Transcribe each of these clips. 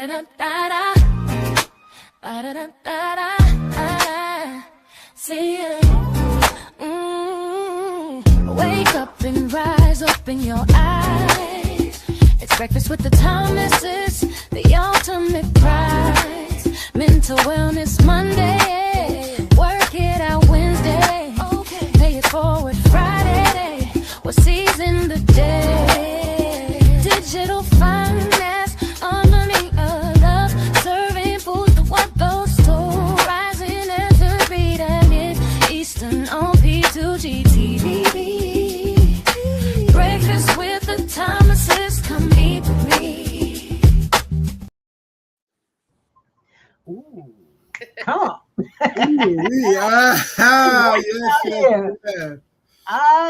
Ba-da-da-da-da. Ba-da-da-da-da. See you. Wake up and rise, open your eyes. It's breakfast with the Thomases, the ultimate prize. Mental Wellness Monday, work it out Wednesday, pay it forward Friday, we're seizing the day. Digital finance, unlearning of love, serving food for what those told. Rising as the beat and it's Eastern on P2GTV. Breakfast with the Thomases, come eat with me. Ooh, come on. Yes.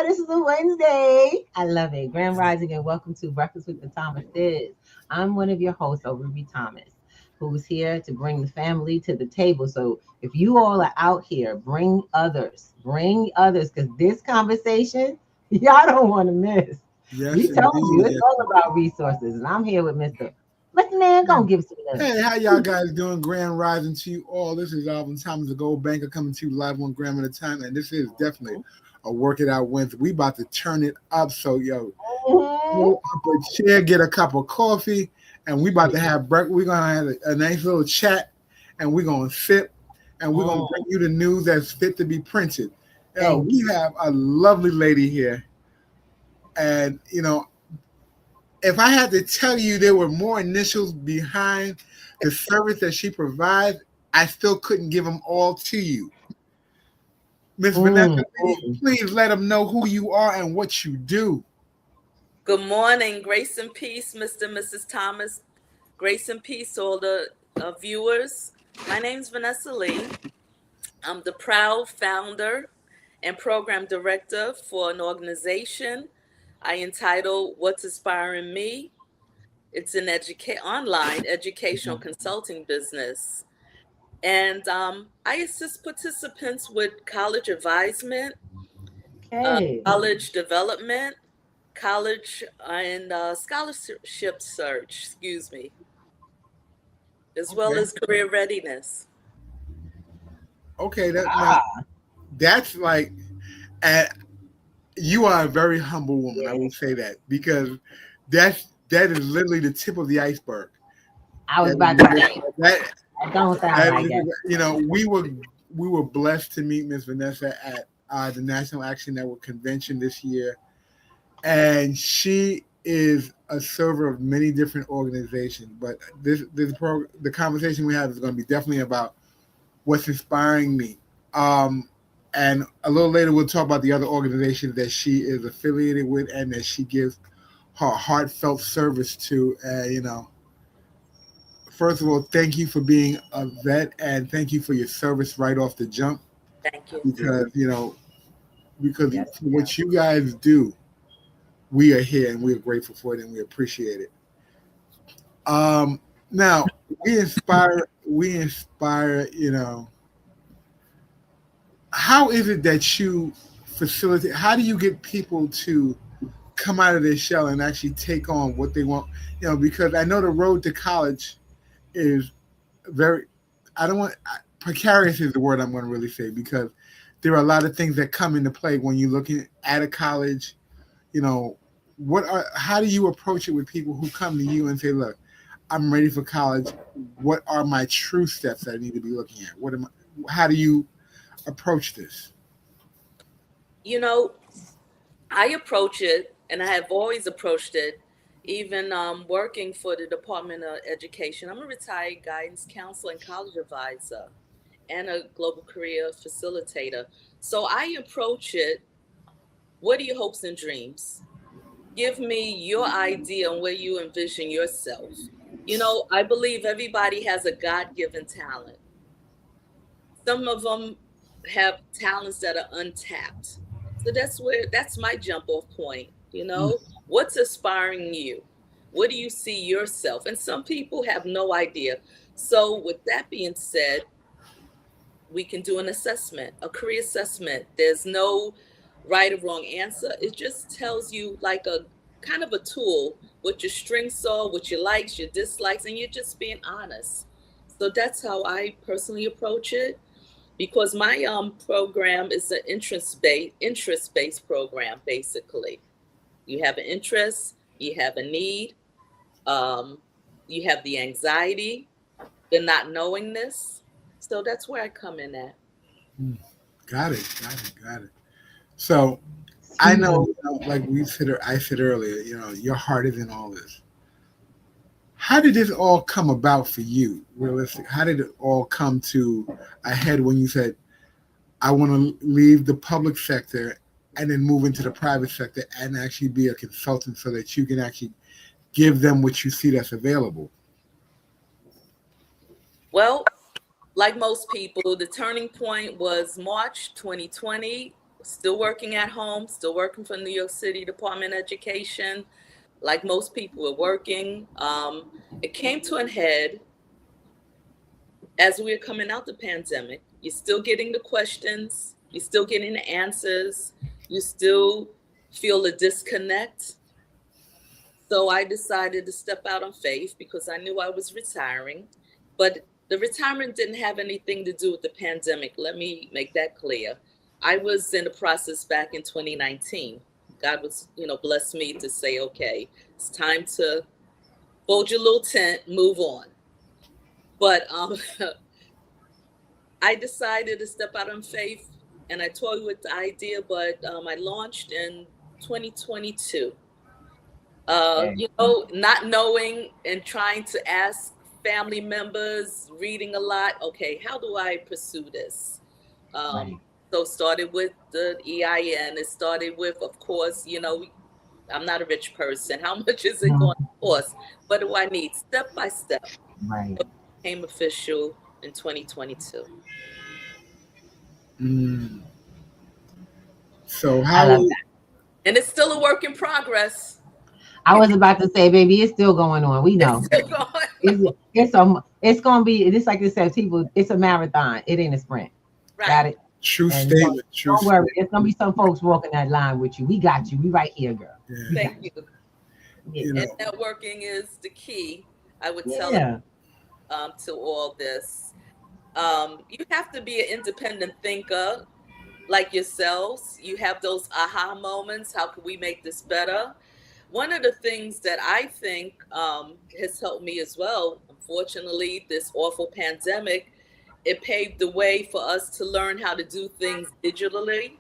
This is a Wednesday. I love it. Grand Rising and welcome to Breakfast with the Thomases. I'm one of your hosts, Ruby Thomas, who's here to bring the family to the table. So if you all are out here, bring others, because this conversation, y'all don't want to miss. Yes, We told you indeed. it's all about resources. And I'm here with Mr. Man, gonna give us some love. Hey, how y'all guys doing? Grand Rising to you all. This is Alvin Thomas, the Gold Banker, coming to you live 1 gram at a time. And this is definitely a Work It Out Wednesday. We about to turn it up. So, pull up a chair, get a cup of coffee, and we about to have breakfast. We're going to have a nice little chat, and we're going to sip, and we're going to bring you the news that's fit to be printed. We have a lovely lady here. And, if I had to tell you there were more initials behind the service that she provides, I still couldn't give them all to you. Miss Vanessa, please let them know who you are and what you do. Good morning. Grace and peace, Mr. and Mrs. Thomas. Grace and peace to all the viewers. My name is Vanessa Lee. I'm the proud founder and program director for an organization I entitled What's Inspiring Me. It's an online educational consulting business. And I assist participants with college advisement, college development, college and scholarship search, as well as career readiness. Okay, that's like, you are a very humble woman. I will say that, because that is literally the tip of the iceberg. I was about to say that. Don't sound like it. We were blessed to meet Miss Vanessa at the National Action Network convention this year, and she is a server of many different organizations. But the conversation we have is going to be definitely about what's inspiring me. And a little later, we'll talk about the other organizations that she is affiliated with and that she gives her heartfelt service to. First of all, thank you for being a vet, and thank you for your service right off the jump. Thank you. Because what you guys do, we are here and we're grateful for it and we appreciate it. Now we inspire, how is it that you facilitate? How do you get people to come out of their shell and actually take on what they want? Because I know the road to college is precarious is the word I'm going to really say, because there are a lot of things that come into play when you're looking at a college. How do you approach it with people who come to you and say, look, I'm ready for college. What are my true steps that I need to be looking at? How do you approach this? I approach it, and I have always approached it, even working for the Department of Education. I'm a retired guidance counselor and college advisor and a global career facilitator. So I approach it, what are your hopes and dreams? Give me your idea on where you envision yourself. I believe everybody has a God-given talent. Some of them have talents that are untapped. So that's my jump off point. What's inspiring you? What do you see yourself? And some people have no idea. So with that being said, we can do an assessment, a career assessment. There's no right or wrong answer. It just tells you like a kind of a tool, what your strengths are, what your likes, your dislikes, and you're just being honest. So that's how I personally approach it, because my program is an interest based program. Basically, you have an interest, you have a need, um, you have the anxiety, the not knowingness. So that's where I come in at. Mm. Got it. Got it. Got it. So I Sweet. know, like I said earlier, your heart is in all this. How did this all come about for you? Realistic. How did it all come to a head when you said, "I want to leave the public sector and then move into the private sector and actually be a consultant so that you can actually give them what you see that's available"? Well, like most people, the turning point was March 2020. Still working at home, still working for New York City Department of Education. Like most people were working. It came to an head as we were coming out the pandemic. You're still getting the questions, you're still getting the answers, you still feel a disconnect. So I decided to step out on faith because I knew I was retiring. But the retirement didn't have anything to do with the pandemic. Let me make that clear. I was in the process back in 2019. God was, blessed me to say, okay, it's time to fold your little tent, move on. But I decided to step out on faith, and I toyed with the idea, but I launched in 2022. Okay. Not knowing and trying to ask family members, reading a lot. Okay, how do I pursue this? Right. So started with the EIN. It started with, of course, I'm not a rich person. How much is it going to Mhm. cost? What do I need? Step by step. Right. It became official in 2022. Mm. So I love how? that. And it's still a work in progress. I was about to say, baby, it's still going on. We It's know. still going. It's gonna be just like they said, people, it's a marathon. It ain't a sprint. Right. Got it? True And statement. True don't worry, statement. there's gonna be some folks walking that line with you. We got you. We right here, girl. We Yeah. got Thank you. you. You And know. networking is the key. I would Yeah. tell Yeah. to all this. You have to be an independent thinker like yourselves. You have those aha moments. How can we make this better? One of the things that I think has helped me as well, unfortunately, this awful pandemic, it paved the way for us to learn how to do things digitally,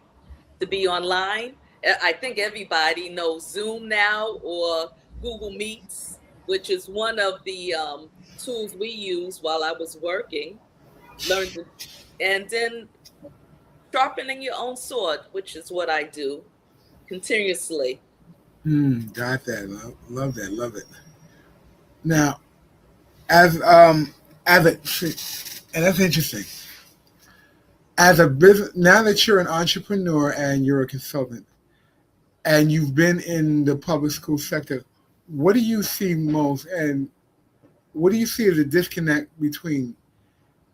to be online. I think everybody knows Zoom now, or Google Meets, which is one of the tools we use while I was working. Learned to, and then sharpening your own sword, which is what I do continuously. Got that. Love that. Love it. Now, as a and that's interesting. As a business, now that you're an entrepreneur and you're a consultant, and you've been in the public school sector, what do you see most, and what do you see as a disconnect between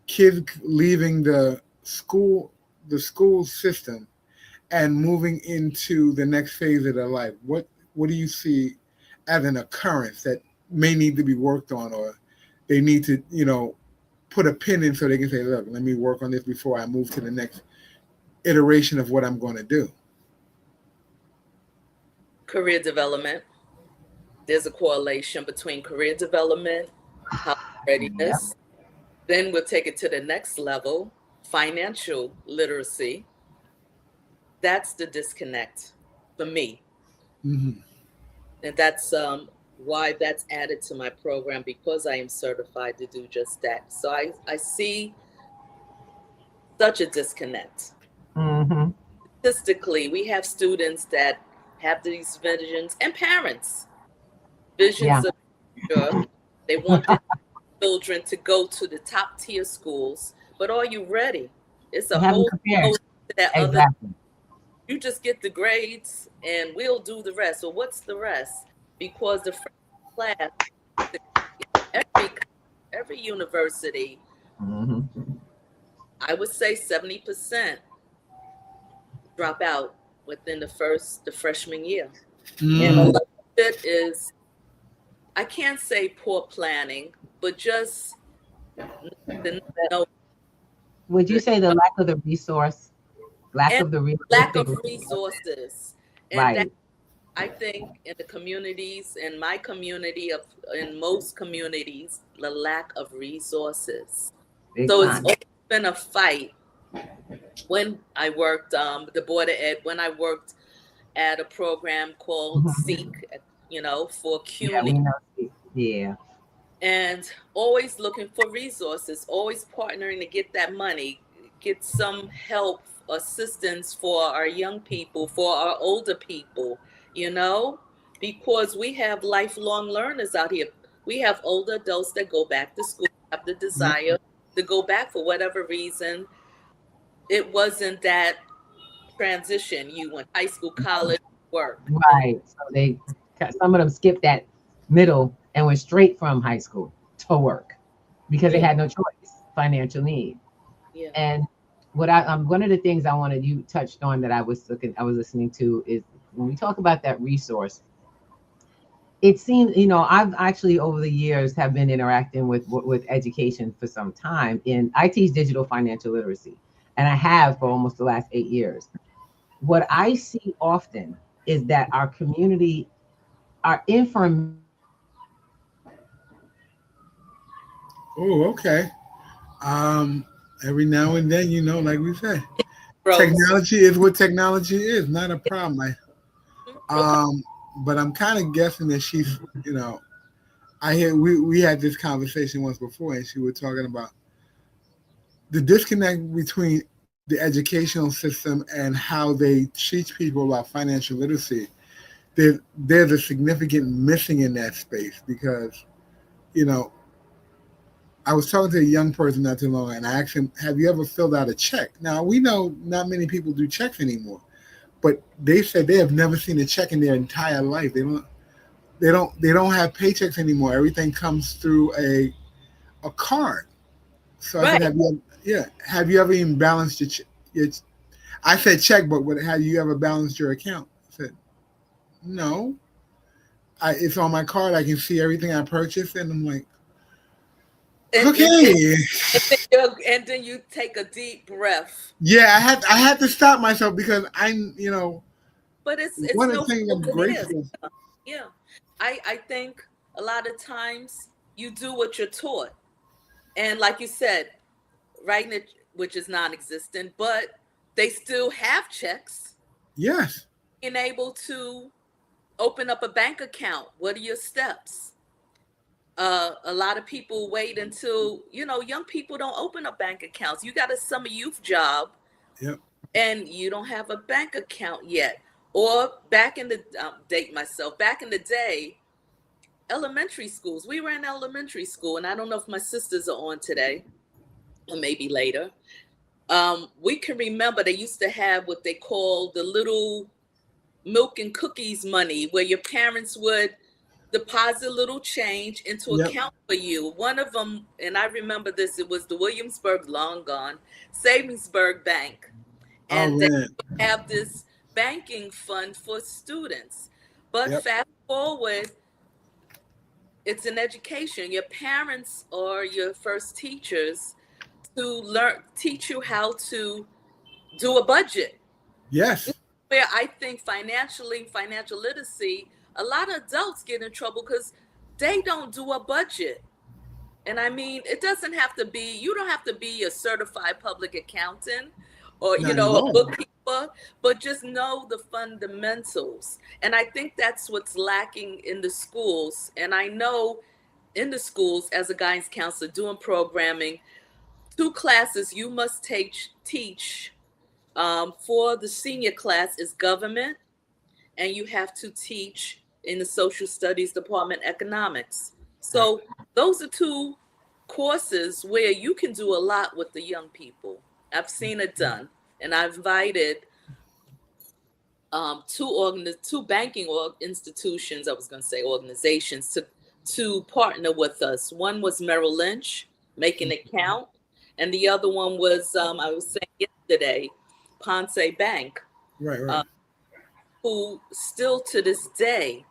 kids leaving the school system and moving into the next phase of their life? What do you see as an occurrence that may need to be worked on, or they need to, put a pin in so they can say, look, let me work on this before I move to the next iteration of what I'm going to do? Career development. There's a correlation between career development, college Yep. readiness. Then we'll take it to the next level, financial literacy. That's the disconnect for me. Hmm. And that's why that's added to my program, because I am certified to do just that. So I see such a disconnect. Mm-hmm. Statistically, we have students that have these visions, and parents, visions Yeah. of the future. They want their children to go to the top tier schools, but are you ready? It's a You haven't whole compared. host to that other. Exactly. You just get the grades and we'll do the rest. Well, what's the rest? Because the first class, every every university, Mm-hmm. I would say 70% drop out within the freshman year, and Mm-hmm. Mm, 11 to it is, I can't say poor planning, but just the no Would you say the lack of the resource, lack and of the lack realistic of resource? resources. And that, Right. I think, in the communities, in my community, in most communities, the lack of resources. Big So it's time. always been a fight. When I worked the Board of Ed, when I worked at a program called Mhm. Seek, for Yeah, CUNY, we know. Yeah. and always looking for resources, always partnering to get that money, get some help, assistance for our young people, for our older people, you know, because we have lifelong learners out here. We have older adults that go back to school, have the Yep. desire to go back for whatever reason. It wasn't that transition. You went high school, college, work. And Right. So some of them skipped that middle and went straight from high school to work because they yeah, had no choice, financial need. yeah, And one of the things I wanted you touched on that I was listening to is when we talk about that resource. It seems, I've actually over the years have been interacting with education for some time. In I teach digital financial literacy, and I have for almost the last 8 years. What I see often is that our community, our Oh, okay. Um, every now and then, like we say, froze. technology is what technology is, not a problem. Okay. Um, but I'm kind of guessing that she's, I hear we had this conversation once before, and she was talking about the disconnect between the educational system and how they teach people about financial literacy. There's a significant missing in that space because, you know, I was talking to a young person not too long, and I asked him, "Have you ever filled out a check?" Now we know not many people do checks anymore, but they said they have never seen a check in their entire life. They don't have paychecks anymore. Everything comes through a card. So I said, Right. have you ever even balanced your I said check, but have you ever balanced your account? I said, no. It's on my card. I can see everything I purchased, and I'm like, And, and, and, okay. and then you take a deep breath. Yeah, I had to stop myself because But it's one of the no things fault I'm of theirs. grateful. Yeah. I think a lot of times you do what you're taught. And like you said, writing it, which is non-existent, but they still have checks. Yes. Being able to open up a bank account. What are your steps? A lot of people wait until, young people don't open up bank accounts. You got a summer youth job Yep. and you don't have a bank account yet. Or back in the date myself, back in the day, elementary schools. We were in elementary school, and I don't know if my sisters are on today or maybe later. We can remember they used to have what they call the little milk and cookies money, where your parents would deposit a little change into Yep. account for you. One of them, and I remember this, it was the Williamsburg, long gone, Savings-Burg Bank. Oh And they man. have this banking fund for students. But Yep. fast forward, it's an education. Your parents are your first teachers to teach you how to do a budget. Yes. Where I think financial literacy, a lot of adults get in trouble because they don't do a budget. And I mean, it doesn't have to be, you don't have to be a certified public accountant or, Not a no. bookkeeper, but just know the fundamentals. And I think that's what's lacking in the schools. And I know in the schools, as a guidance counselor doing programming, two classes you must teach for the senior class is government, and you have to teach in the social studies department economics. Right. So those are two courses where you can do a lot with the young people. I've seen it done, and I've invited two banking institutions. I was going to say organizations to partner with us. One was Merrill Lynch, making it count, and the other one was I was saying yesterday, Ponce Bank, Right. Right. uh, who still to this day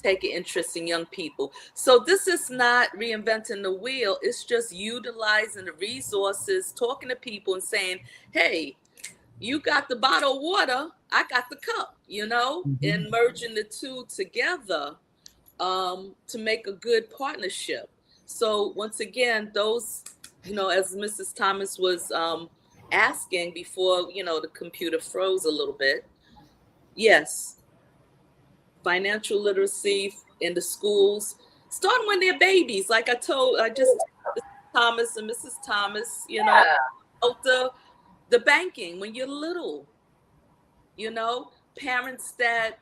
take an interest in young people. So this is not reinventing the wheel. It's just utilizing the resources, talking to people and saying, hey, you got the bottled water, I got the cup, and merging the two together to make a good partnership. So once again, those, as Mrs. Thomas was asking before, the computer froze a little bit. Yes, financial literacy in the schools, starting when they're babies. Like I just Thomas and Mrs. Thomas, about the banking when you're little, parents that,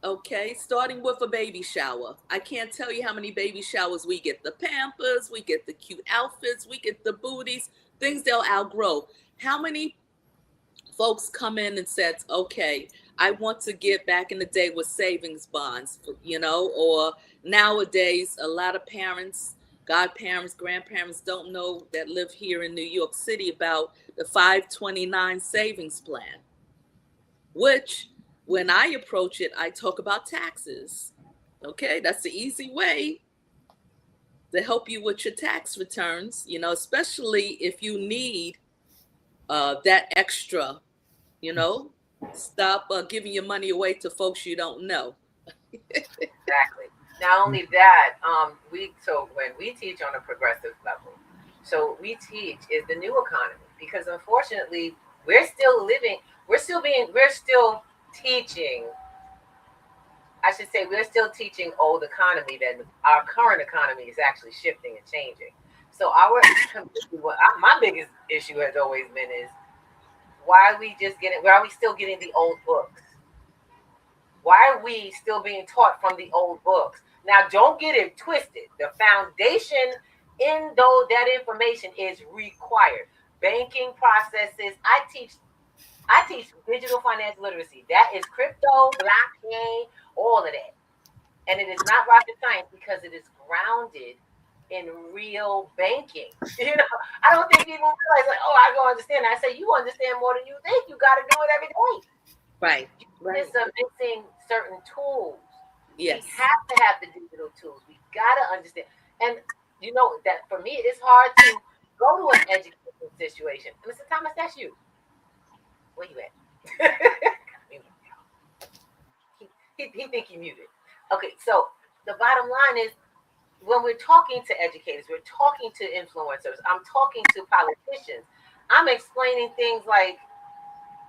okay, starting with a baby shower. I can't tell you how many baby showers we get. The Pampers, we get the cute outfits, we get the booties, things they'll outgrow. How many folks come in and said, okay, I want to get back in the day with savings bonds, or nowadays, a lot of parents, godparents, grandparents don't know that live here in New York City about the 529 savings plan, which when I approach it, I talk about taxes. Okay, that's the easy way to help you with your tax returns, especially if you need that extra, stop giving your money away to folks you don't know. Exactly. Not only that, when we teach on a progressive level, so we teach is the new economy, because unfortunately we're still teaching. I should say we're still teaching old economy that our current economy is actually shifting and changing. So my biggest issue has always been is why are we still getting the old books? Why are we still being taught from the old books? Now, don't get it twisted. The foundation in that information is required. Banking processes. I teach digital financial literacy. That is crypto, blockchain, all of that. And it is not rocket science because it is grounded in real banking. I don't think people realize, I don't understand. I say, you understand more than you think. You got to do it every day. Right. It's missing certain tools. Yes. We have to have the digital tools. We got to understand. And that for me, it's hard to go to an educational situation. Mr. Thomas, that's you. Where you at? he think he muted. Okay, so the bottom line is, when we're talking to educators, we're talking to influencers, I'm talking to politicians, I'm explaining things like,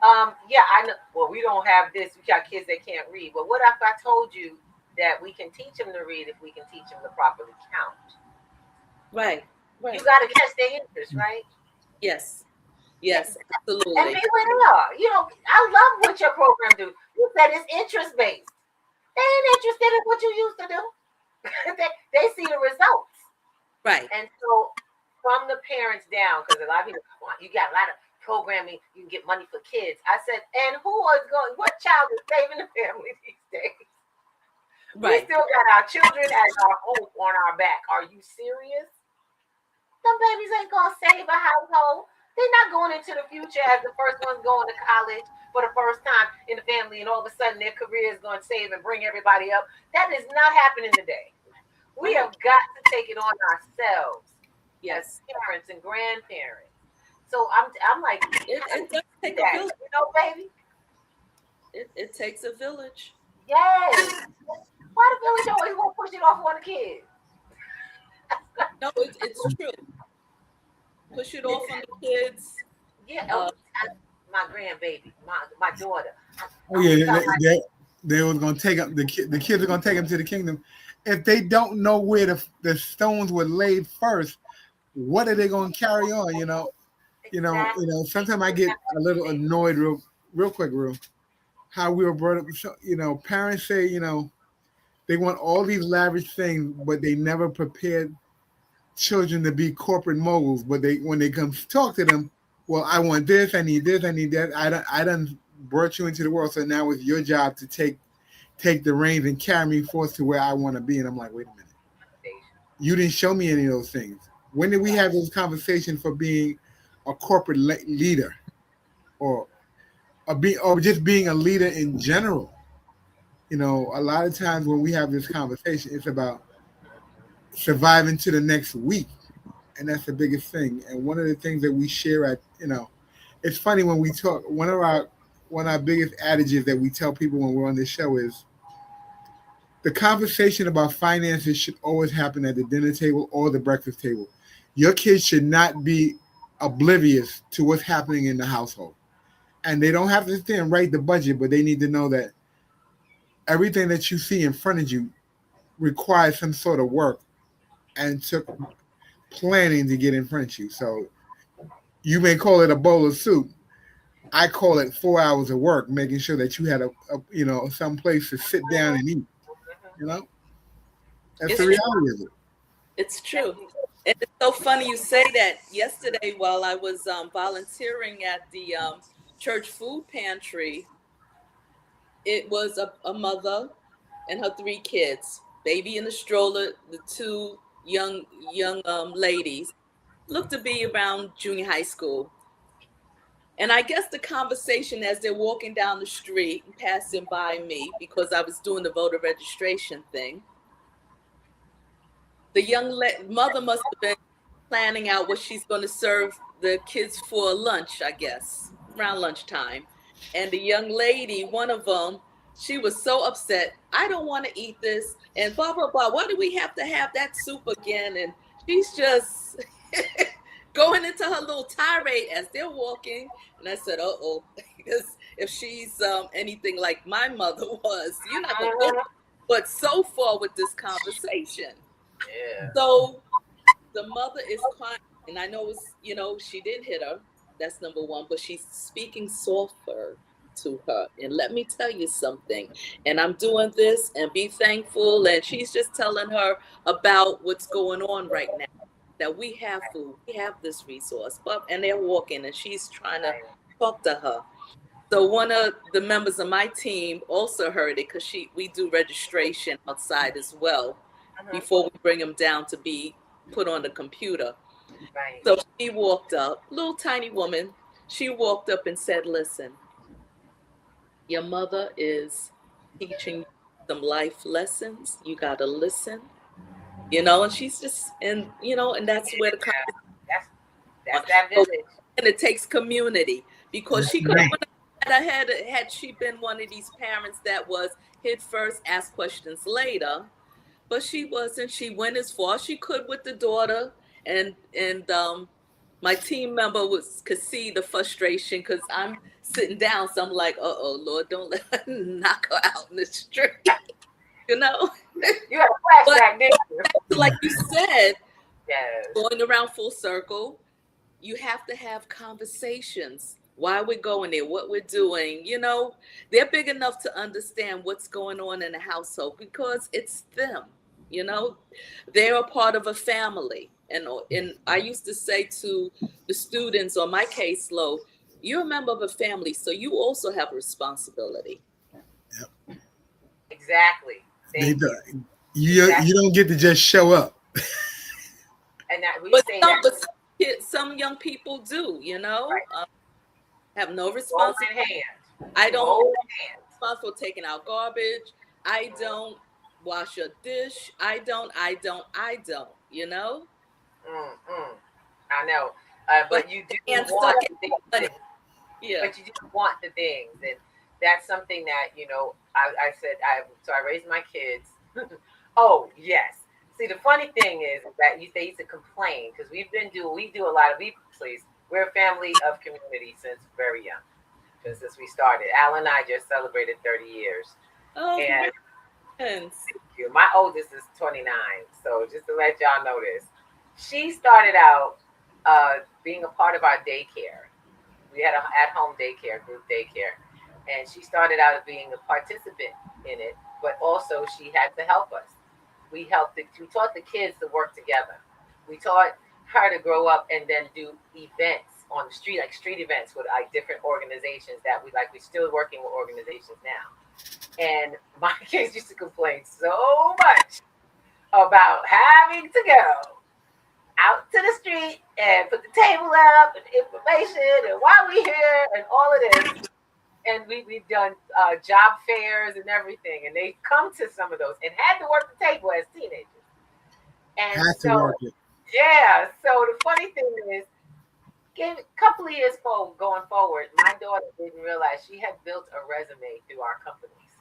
I know, well, we don't have this, we got kids that can't read. But what if I told you that we can teach them to read if we can teach them to properly count? Right. You got to catch their interest, right? Yes, absolutely. And be where they are. I love what your program do. You said it's interest-based. They ain't interested in what you used to do. they see the results. Right. And so from the parents down, because a lot of people, you got a lot of programming, you can get money for kids. I said, and what child is saving the family these days? Right. We still got our children as our hope on our back. Are you serious? Them babies ain't going to save a household. They're not going into the future as the first one's going to college for the first time in the family, and all of a sudden their career is going to save and bring everybody up. That is not happening today. We have got to take it on ourselves, as parents and grandparents. So I'm like, it does take a village, baby. It takes a village. Yes. Why the village always want to push it off on the kids? No, it's true. Push it off on the kids. Yeah, my grandbaby, my daughter. They was gonna take them. The kids are gonna take them to the kingdom. If they don't know where the stones were laid first, what are they gonna carry on? Sometimes I get a little annoyed real quick, how we were brought up. Parents say, they want all these lavish things, but they never prepared children to be corporate moguls. But when they come to talk to them, well, I want this, I need this, I need that. I done brought you into the world, so now it's your job to take the reins and carry me forth to where I want to be. And I'm like, wait a minute, you didn't show me any of those things. When did we have this conversation for being a corporate leader, or just being a leader in general? you know, a lot of times when we have this conversation, it's about surviving to the next week, and that's the biggest thing. And one of the things that we share at, you know, it's funny when we talk. One of our biggest adages that we tell people when we're on this show is the conversation about finances should always happen at the dinner table or the breakfast table. Your kids should not be oblivious to what's happening in the household. And they don't have to sit and write the budget, but they need to know that everything that you see in front of you requires some sort of work and took planning to get in front of you. So you may call it a bowl of soup. I call it 4 hours of work, making sure that you had a you know, some place to sit down and eat. You know, that's the reality of it. It's true. And it's so funny you say that. Yesterday, while I was volunteering at the church food pantry, it was a mother and her 3 kids, baby in the stroller, the 2 young ladies, looked to be around junior high school. And I guess the conversation as they're walking down the street and passing by me, because I was doing the voter registration thing, the young mother must have been planning out what she's going to serve the kids for lunch, I guess, around lunchtime. And the young lady, one of them, she was so upset. I don't want to eat this. And blah, blah, blah. Why do we have to have that soup again? And she's just going into her little tirade as they're walking. And I said, uh-oh, because if she's anything like my mother was, you're not going to go but so far with this conversation. Yeah. So the mother is crying, and I know it's, you know, she didn't hit her. That's number one, but she's speaking softer to her. And let me tell you something. And I'm doing this, and be thankful. And she's just telling her about what's going on right now. That we have food, we have this resource, but and they're walking, and she's trying to talk to her. So one of the members of my team also heard it because we do registration outside as well before we bring them down to be put on the computer. Right. So she walked up, little tiny woman. She walked up and said, "Listen, your mother is teaching you some life lessons. You gotta listen." You know, and she's just, and you know, and that's where the that's that village. And it takes community, because she could have had she been one of these parents that was hit first, ask questions later, but she wasn't. She went as far as she could with the daughter, and my team member could see the frustration because I'm sitting down, so I'm like, uh-oh, Lord, don't let her knock her out in the street. You know, you have a flashback, didn't you? Like you said, yes. Going around full circle, you have to have conversations. Why we're going there, what we're doing. You know, they're big enough to understand what's going on in the household because it's them. You know, they're a part of a family. And I used to say to the students on my caseload, you're a member of a family, so you also have a responsibility. Yep. Exactly. You don't get to just show up. And that we but say some, that. But some young people do, you know, Right. Have no responsibility. I don't responsible for taking out garbage. I don't wash a dish. I don't, you know? I know. But you do want the things. Yeah. But you do want the things. And that's something that, you know, I said, so I raised my kids. Oh, yes. See, the funny thing is that they used to complain because we do a lot of please. We're a family of community since very young. Since we started. Al and I just celebrated 30 years. Oh, and thank you. My oldest is 29. So just to let y'all know this. She started out being a part of our daycare. We had an at-home daycare, group daycare. And she started out being a participant in it, but also she had to help us. We taught the kids to work together. We taught her to grow up and then do events on the street, like street events with like different organizations that we're still working with organizations now. And my kids used to complain so much about having to go out to the street and put the table up and information and why we here and all of this. And we've done job fairs and everything, and they've come to some of those and had to work the table as teenagers. And Has to so, work it. yeah. So the funny thing is, a couple of years going forward, my daughter didn't realize she had built a resume through our companies.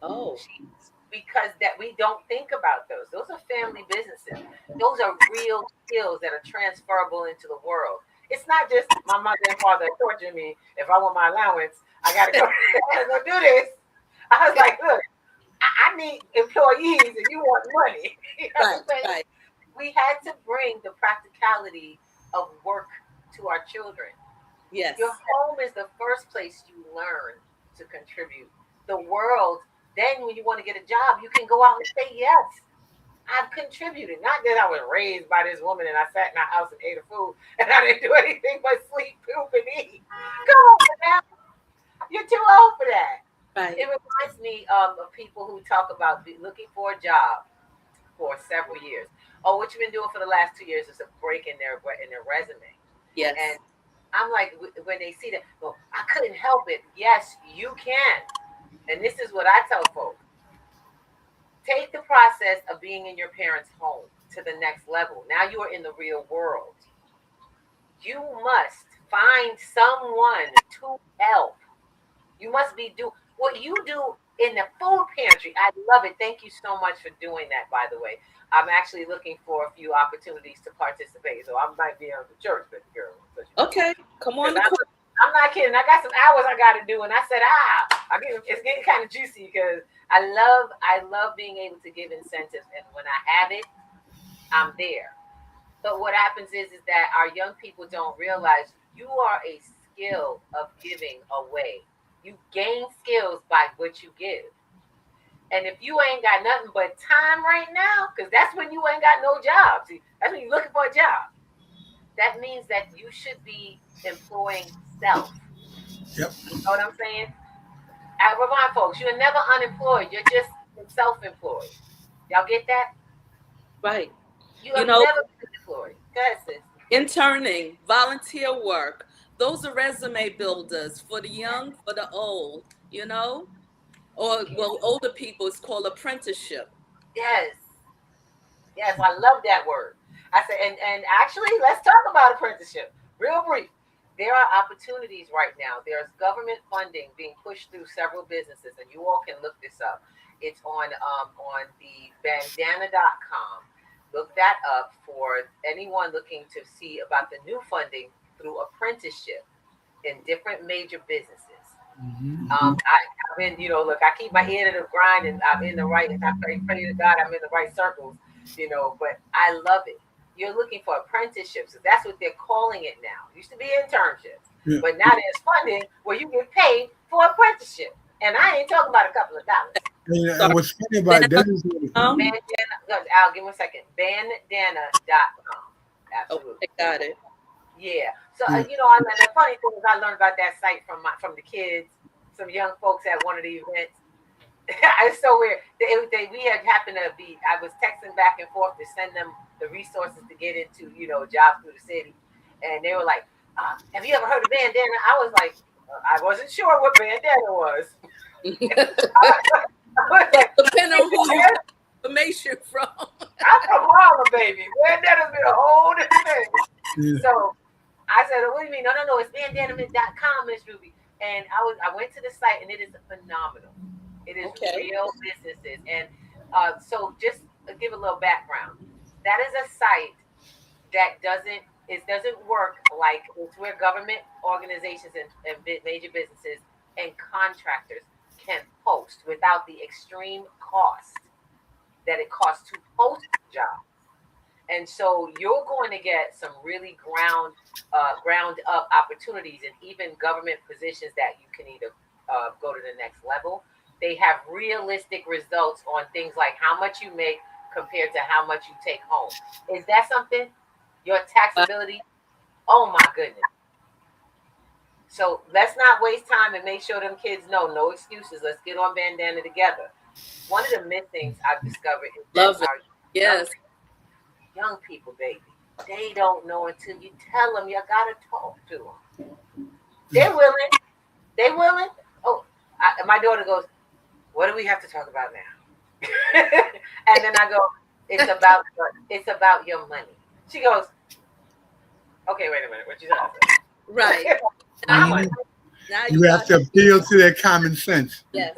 Oh. Because that we don't think about those. Those are family businesses. Those are real skills that are transferable into the world. It's not just my mother and father torturing me. If I want my allowance, I gotta go, do this. I was like, look, I need employees and you want money. You know Right. We had to bring the practicality of work to our children. Yes. Your home is the first place you learn to contribute. The world, then when you want to get a job, you can go out and say, yes, I've contributed. Not that I was raised by this woman and I sat in her house and ate her food and I didn't do anything but sleep, poop, and eat. Come on now. You're too old for that. Right. It reminds me of people who talk about looking for a job for several years. Oh, what you've been doing for the last 2 years is a break in their resume. Yes. And I'm like, when they see that, well, I couldn't help it. Yes, you can. And this is what I tell folks. Take the process of being in your parents' home to the next level. Now you are in the real world. You must find someone to help. You must do what you do in the food pantry. I love it. Thank you so much for doing that, by the way. I'm actually looking for a few opportunities to participate. So I might be on the church, but girl. Okay, come on. I'm not kidding. I got some hours I got to do, and I said, it's getting kind of juicy because I love being able to give incentives, and when I have it, I'm there. But what happens is that our young people don't realize you are a skill of giving away. You gain skills by what you give. And if you ain't got nothing but time right now, because that's when you ain't got no job. See, that's when you're looking for a job. That means that you should be employing self. Yep. You know what I'm saying? I remind folks, you're never unemployed. You're just self-employed. Y'all get that? Right. You have never been employed. Go ahead, sis. Interning, volunteer work. Those are resume builders for the young, for the old, Or, well, older people, it's called apprenticeship. Yes, I love that word. I said, and actually, let's talk about apprenticeship. Real brief. There are opportunities right now. There's government funding being pushed through several businesses, and you all can look this up. It's on the bandana.com. Look that up for anyone looking to see about the new funding through apprenticeship in different major businesses. I've been, look, I keep my ear to the grind, and I'm in the right. I pray to God, I'm in the right circles, But I love it. You're looking for apprenticeships. So that's what they're calling it now. It used to be internships, but now there's funding where you get paid for apprenticeship. And I ain't talking about a couple of dollars. And what's funny about that is Bandana, I'll give me a second. Bandana.com. Absolutely. Okay, got it. Yeah. So the funny thing is I learned about that site from the kids, some young folks at one of the events. It's so weird. We had happened to be. I was texting back and forth to send them the resources to get into jobs through the city, and they were like, "Have you ever heard of bandana?" I was like, I wasn't sure what bandana was. Depending on who you get information from. I'm from Harlem, baby. Bandana's been a whole different thing. So I said, "What do you mean? No, it's bandana.com, Miss Ruby." And I went to the site, and it is phenomenal. It is real businesses. And so just to give a little background, that is a site that doesn't work like it's where government organizations and major businesses and contractors can post without the extreme cost that it costs to post jobs. And so you're going to get some really ground up opportunities and even government positions that you can either go to the next level. They have realistic results on things like how much you make compared to how much you take home. Is that something? Your taxability? Oh my goodness. So let's not waste time and make sure them kids know no excuses. Let's get on bandana together. One of the myth things I've discovered is that young people, baby, they don't know until you tell them. You gotta talk to them. They're willing. They willing? Oh, my daughter goes, what do we have to talk about now? And then I go, it's about your money. She goes, okay, wait a minute, what you trying to say? Right. Now You have to appeal to their common sense. Yes.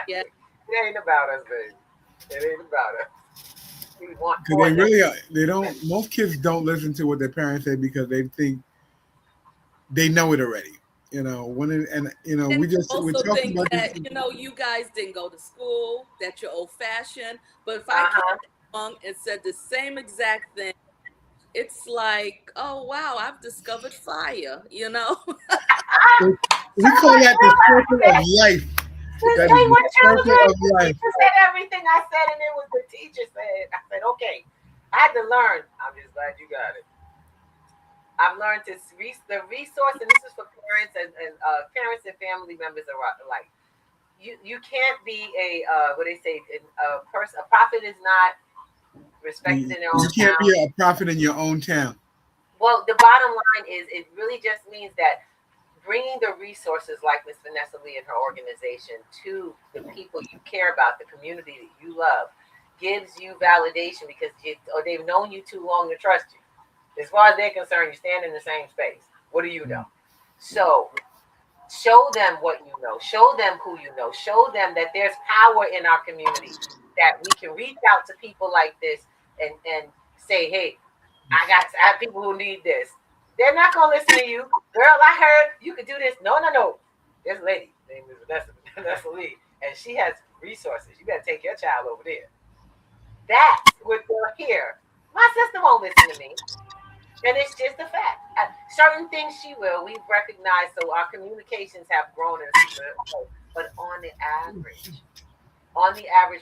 Yes. It ain't about us, baby. It ain't about us. We want. Because they really are. They don't. Most kids don't listen to what their parents say because they think they know it already. You know, when it, and you know, And we're also talking think about that, this. you know, you guys didn't go to school, that you're old fashioned. But if I came along and said the same exact thing, it's like, oh wow, I've discovered fire, you know? We call that the circle of life. That is the circle of life. The teacher said everything I said, and it was the teacher said. I said, okay. I had to learn. I'm just glad you got it. I've learned the resource, and this is for parents and parents and family members alike. You can't be a what they say a person. A prophet is not respected in their own You can't town. be a prophet in your own town. Well, the bottom line is, it really just means that bringing the resources like Miss Vanessa Lee and her organization to the people you care about, the community that you love, gives you validation because they've known you too long to trust you. As far as they're concerned, you stand in the same space. What do you know? So show them what you know. Show them who you know. Show them that there's power in our community, that we can reach out to people like this and say, hey, I have people who need this. They're not going to listen to you. Girl, I heard you could do this. No. This lady named Vanessa Lee, and she has resources. You better take your child over there. That's what they're here. My sister won't listen to me. And it's just a fact. Certain things she will. We've recognized, so our communications have grown. But on the average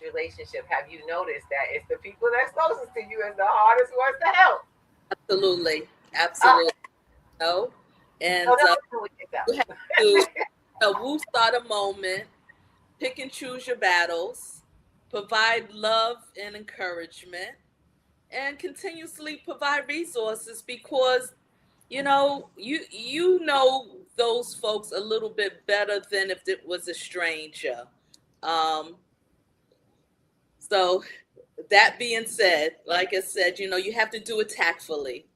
relationship, have you noticed that it's the people that's closest to you is the hardest ones to help? Absolutely. No. And you have to woo start a moment, pick and choose your battles, provide love and encouragement, and continuously provide resources because you know those folks a little bit better than if it was a stranger. So that being said, like I said, you know, you have to do it tactfully.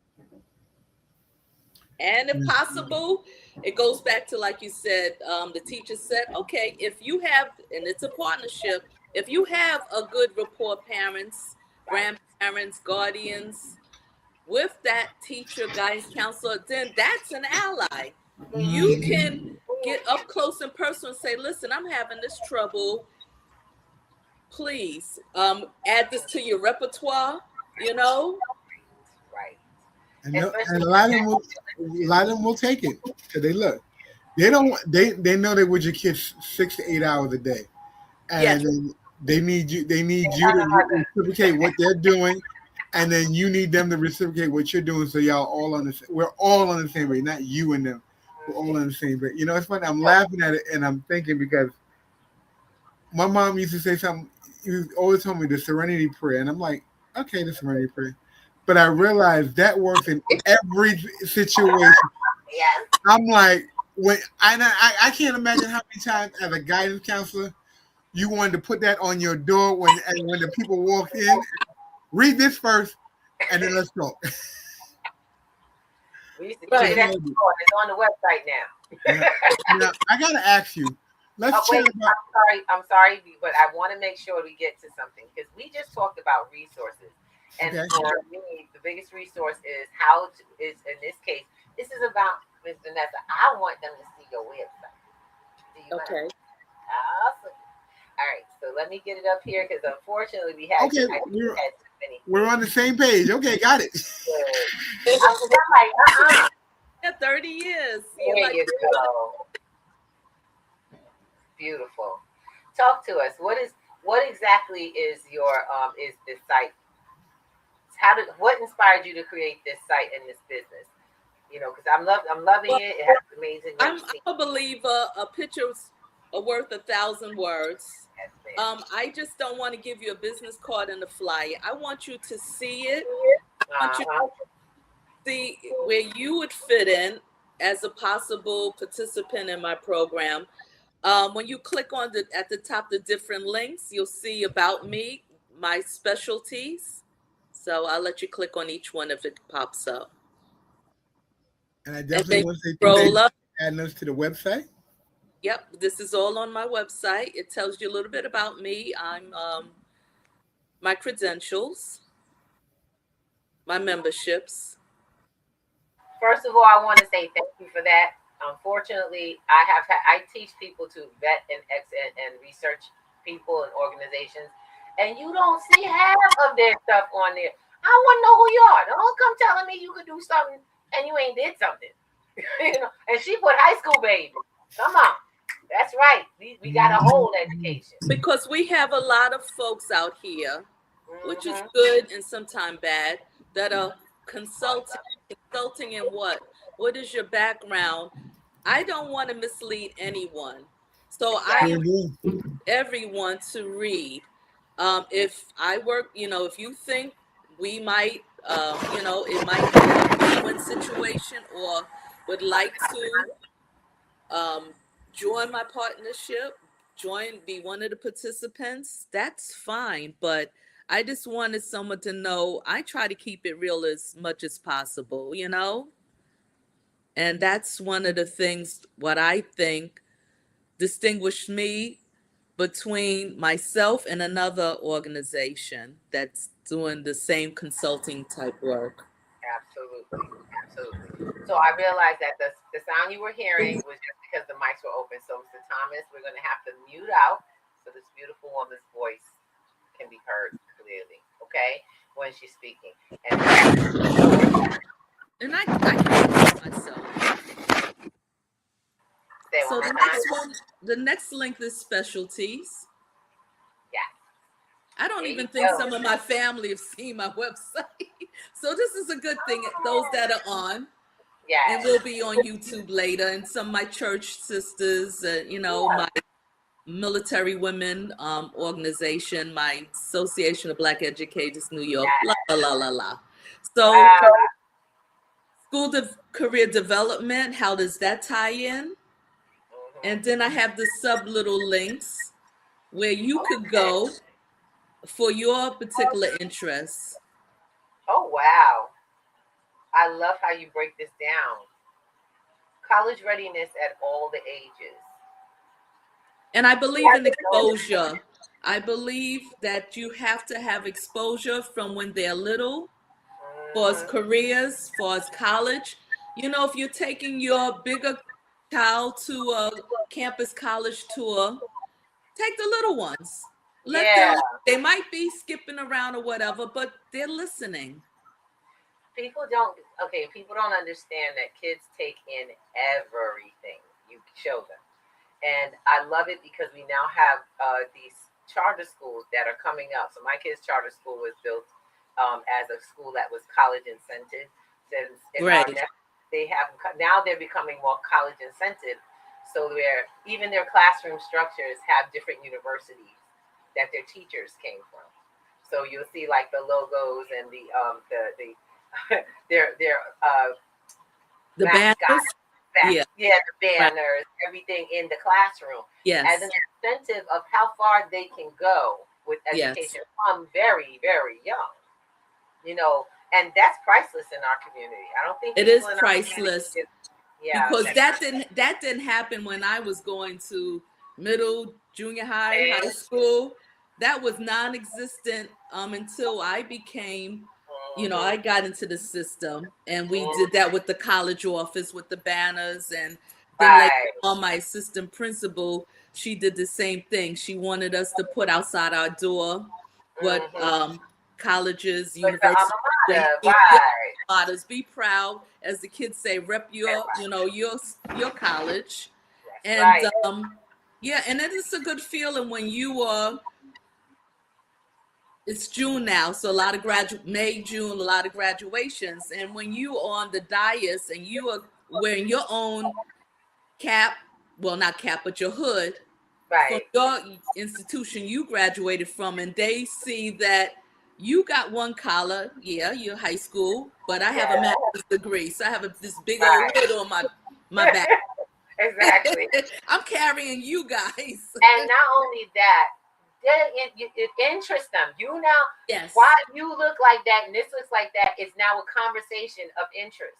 And if possible, it goes back to, like you said, the teacher said, okay, if you have, and it's a partnership, if you have a good rapport, parents, grandparents, guardians, with that teacher, guidance counselor, then that's an ally. You can get up close and personal and say, listen, I'm having this trouble. Please add this to your repertoire, you know? Right. And a lot of them will take it because they know they're with your kids 6 to 8 hours a day, and they need you to reciprocate what they're doing, and then you need them to reciprocate what you're doing. So y'all we're all on the same page, not you and them. We're all on the same page. You know, it's funny. I'm laughing at it and I'm thinking because my mom used to say something. You always told me the Serenity Prayer, and I'm like, okay, the Serenity Prayer. But I realized that works in every situation. Yes. I'm like, I can't imagine how many times as a guidance counselor you wanted to put that on your door when the people walked in. Read this first, and then let's go. We used to keep it at the door. It's on the website now. Now, I gotta ask you. I'm sorry, but I want to make sure we get to something because we just talked about resources. And for me, the biggest resource is in this case, this is about Ms. Vanessa. I want them to see your website. Okay. Awesome. All right, so let me get it up here because unfortunately we had too many. We're on the same page. Okay, got it. I'm like, 30 years. There you go. Beautiful. Talk to us. What exactly is your is this site? What inspired you to create this site and this business? You know, because I'm loving it. It has amazing. I'm a believer. A picture's worth 1,000 words. I just don't want to give you a business card and a flyer. I want you to see it. I want you to see where you would fit in as a possible participant in my program. When you click on at the top the different links, you'll see about me, my specialties. So I'll let you click on each one if it pops up. And I And definitely then want to say scroll thank you up. for adding us to the website. Yep, this is all on my website. It tells you a little bit about me. I'm my credentials, my memberships. First of all, I want to say thank you for that. Unfortunately, I teach people to vet and research people and organizations, and you don't see half of their stuff on there. I want to know who you are. Don't come telling me you could do something and you ain't did something. You know. And she put high school baby. Come on, that's right. We got a whole education. Because we have a lot of folks out here, which is Mm-hmm. good and sometimes bad, that are consulting in what? What is your background? I don't want to mislead anyone. So I Exactly. invite everyone to read. If I work, if you think we might, it might be a win-win situation or would like to join my partnership, be one of the participants, that's fine. But I just wanted someone to know I try to keep it real as much as possible, And that's one of the things what I think distinguished me between myself and another organization that's doing the same consulting type work. Absolutely. Absolutely. So I realized that the sound you were hearing was just because the mics were open. So, Mr. Thomas, we're going to have to mute out so this beautiful woman's voice can be heard clearly, okay, when she's speaking. And I can myself. So the next link is specialties. Yeah. I don't even think some of my family have seen my website. So this is a good thing. Those that are on. Yeah. And we'll be on YouTube later. And some of my church sisters, my military women organization, my Association of Black Educators, New York, la. So school career development, how does that tie in? And then I have the sub little links where you could go for your particular interests. Oh, wow. I love how you break this down. College readiness at all the ages. And I believe in exposure. I believe that you have to have exposure from when they're little, for as careers, for as college. If you're taking your bigger child to a campus college tour, take the little ones. They might be skipping around or whatever, but they're listening. People don't understand that kids take in everything you show them. And I love it because we now have these charter schools that are coming up. So my kids' charter school was built as a school that was college incented. Now they're becoming more college incented. So even their classroom structures have different universities that their teachers came from. So you'll see like the logos and the the banners. The banners, everything in the classroom. Yes. As an incentive of how far they can go with education from very, very young. And that's priceless in our community. I don't think it is priceless. Because that didn't happen when I was going to middle, junior high, high school. That was non-existent until I became, I got into the system, and we did that with the college office with the banners, and then later on, my assistant principal, she did the same thing. She wanted us to put outside our door what colleges, universities, be proud, as the kids say, rep your college. And and it is a good feeling when you are. It's June now, so a lot of May, June, a lot of graduations. And when you are on the dais and you are wearing your own cap, well, not cap, but your hood from your institution you graduated from, and they see that you got one collar, you're high school, but I have a master's degree, so I have this big old hood on my back. Exactly. I'm carrying you guys. And not only that, it interests them. You now, Yes. why you look like that and this looks like that is now a conversation of interest.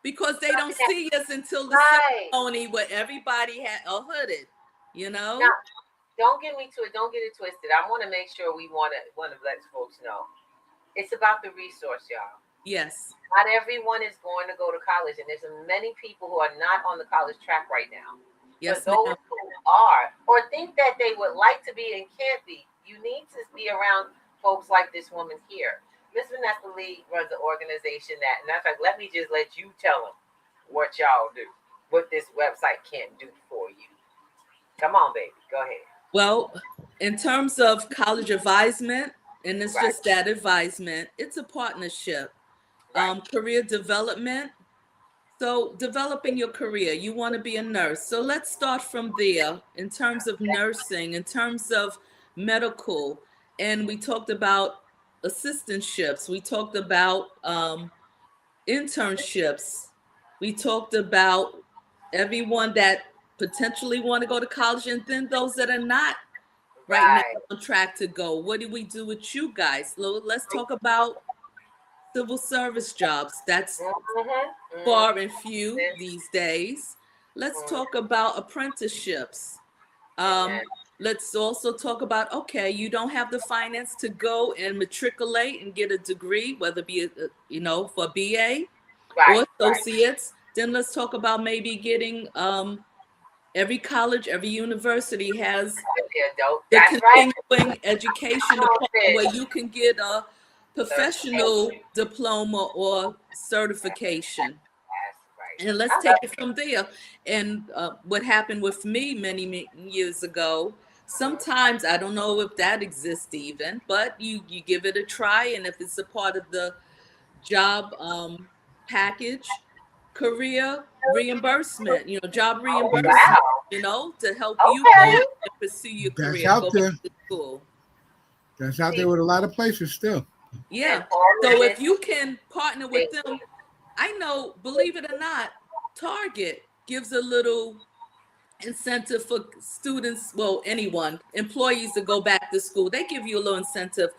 Because they don't see us until the Right. ceremony where everybody had a hooded, you know. Now, don't get it twisted. I want to make sure we want to let folks know. It's about the resource, y'all. Yes. Not everyone is going to go to college, and there's many people who are not on the college track right now. Yes, For those who are, or think that they would like to be and can't be, you need to be around folks like this woman here. Miss Vanessa Lee runs an organization that, and that's like, let me just let you tell them what y'all do, what this website can do for you. Come on, baby, go ahead. Well, in terms of college advisement, and it's Right. just that advisement, it's a partnership. Right. Career development. So developing your career, you want to be a nurse. So let's start from there in terms of nursing, in terms of medical. And we talked about assistantships. We talked about internships. We talked about everyone that potentially want to go to college, and then those that are not right now on track to go. What do we do with you guys? Let's talk about civil service jobs. That's far and few these days. Let's talk about apprenticeships. Let's also talk about, okay, you don't have the finance to go and matriculate and get a degree, whether it be, for BA or associates. Then let's talk about maybe getting, every college, every university has the continuing education department where you can get a professional diploma or certification. And let's take it from there. And what happened with me many years ago, sometimes, I don't know if that exists even, but you give it a try. And if it's a part of the job package, career reimbursement, job reimbursement, to help you go and pursue your career. That's out go there. back to school. That's out there with a lot of places still. Yeah. So if you can partner with them, I know, believe it or not, Target gives a little incentive for students, well, anyone, employees to go back to school. They give you a little incentive.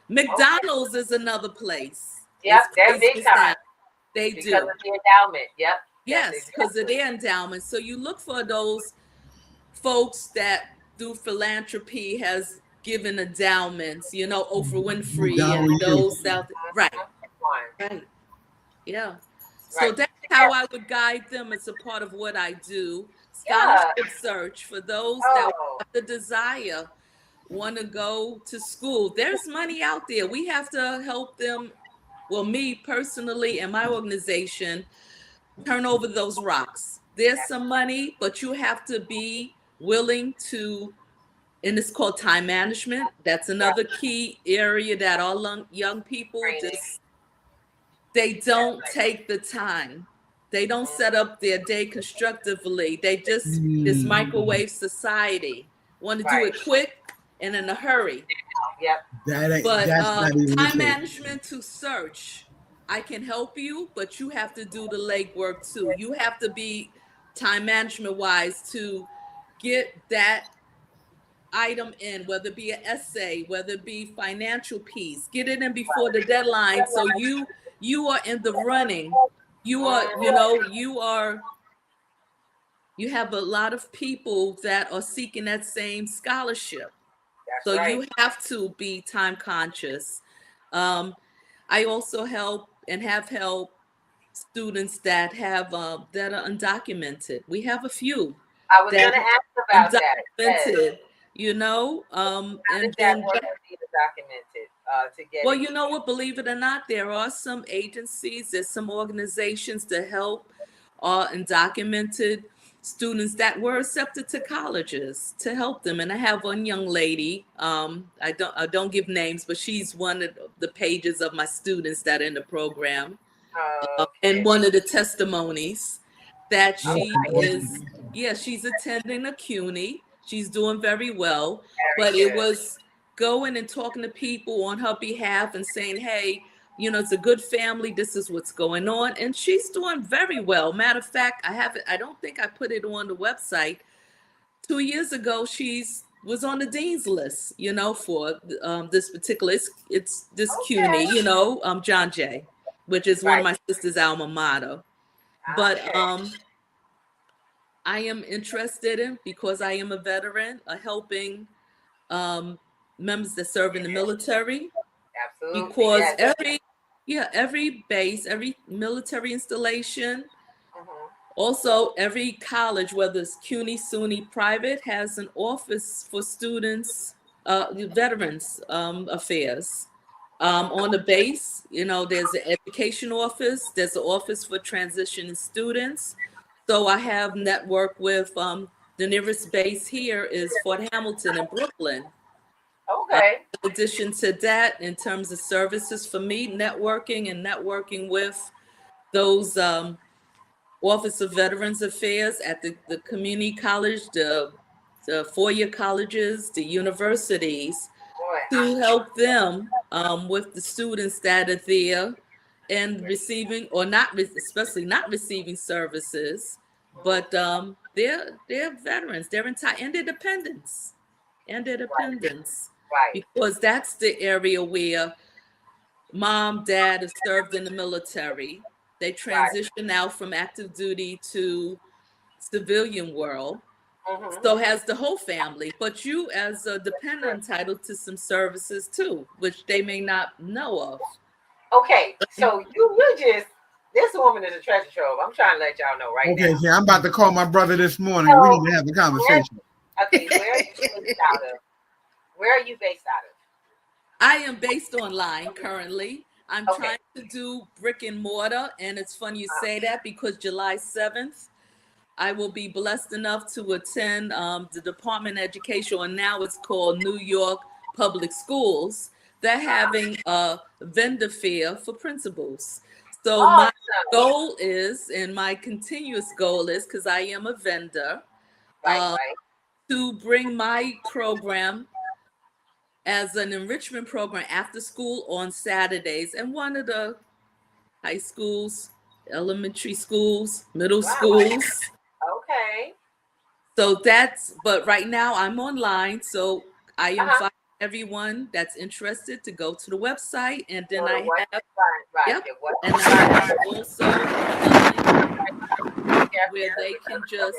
McDonald's is another place. Yep, they're big time. They because do. Because of the endowment, yep. Yes, because of their endowment. So you look for those folks that do philanthropy, has given endowments, Oprah Winfrey and those out there. Right. Yeah. So that's how I would guide them as a part of what I do. Scholarship search for those that have the desire, want to go to school. There's money out there. We have to help them. Well, me personally and my organization, turn over those rocks. There's some money, but you have to be willing to, and it's called time management. That's another key area that all young people they don't take the time. They don't set up their day constructively. They just, this microwave society, want to do it quick and in a hurry. Yep. But time management to search, I can help you, but you have to do the legwork too. You have to be time management wise to get that item in, whether it be an essay, whether it be financial piece, get it in before the deadline. So you are in the running. You are, you have a lot of people that are seeking that same scholarship. So you have to be time conscious. I also help and have helped students that have that are undocumented. We have a few. I was going to ask about that. Undocumented, and then documented to get. Well, you know what? Believe it or not, there are some agencies, there's some organizations to help undocumented students that were accepted to colleges to help them. And I have one young lady, I don't give names, but she's one of the pages of my students that are in the program. And one of the testimonies that she is, she's attending a CUNY. She's doing very well, but it was going and talking to people on her behalf and saying, hey, it's a good family. This is what's going on. And she's doing very well. Matter of fact, I don't think I put it on the website. 2 years ago, she's was on the dean's list, for this particular, it's this CUNY, John Jay, which is one of my sister's alma mater. But I am interested in, because I am a veteran, helping members that serve in the military. Absolutely. Because every base, every military installation, also every college, whether it's CUNY, SUNY, private, has an office for students, veterans affairs. On the base, there's an education office, there's an office for transitioning students. So I have networked with the nearest base here is Fort Hamilton in Brooklyn. Okay. In addition to that, in terms of services for me, networking with those Office of Veterans Affairs at the community college, the four-year colleges, the universities, to help them with the students that are there and receiving, or not, especially not receiving services, but they're veterans, they're entitled, and their dependents, Right. because that's the area where mom, dad have served in the military. They transition out from active duty to civilian world. So has the whole family, but you as a dependent entitled to some services too, which they may not know of. Okay, so you just, this woman is a treasure trove. I'm trying to let y'all know now. Okay, I'm about to call my brother this morning. We need to have a conversation. Okay, where are you based out of? Where are you based out of? I am based online currently. I'm trying to do brick and mortar, and it's funny you say that, because July 7th, I will be blessed enough to attend the Department of Education, and now it's called New York Public Schools. They're having a vendor fair for principals. So my goal is, and my continuous goal is, because I am a vendor, to bring my program as an enrichment program after school on Saturdays, and one of the high schools, elementary schools, middle schools. Okay. So but right now I'm online, so I invite everyone that's interested to go to the website, and then I have and I have also where they can just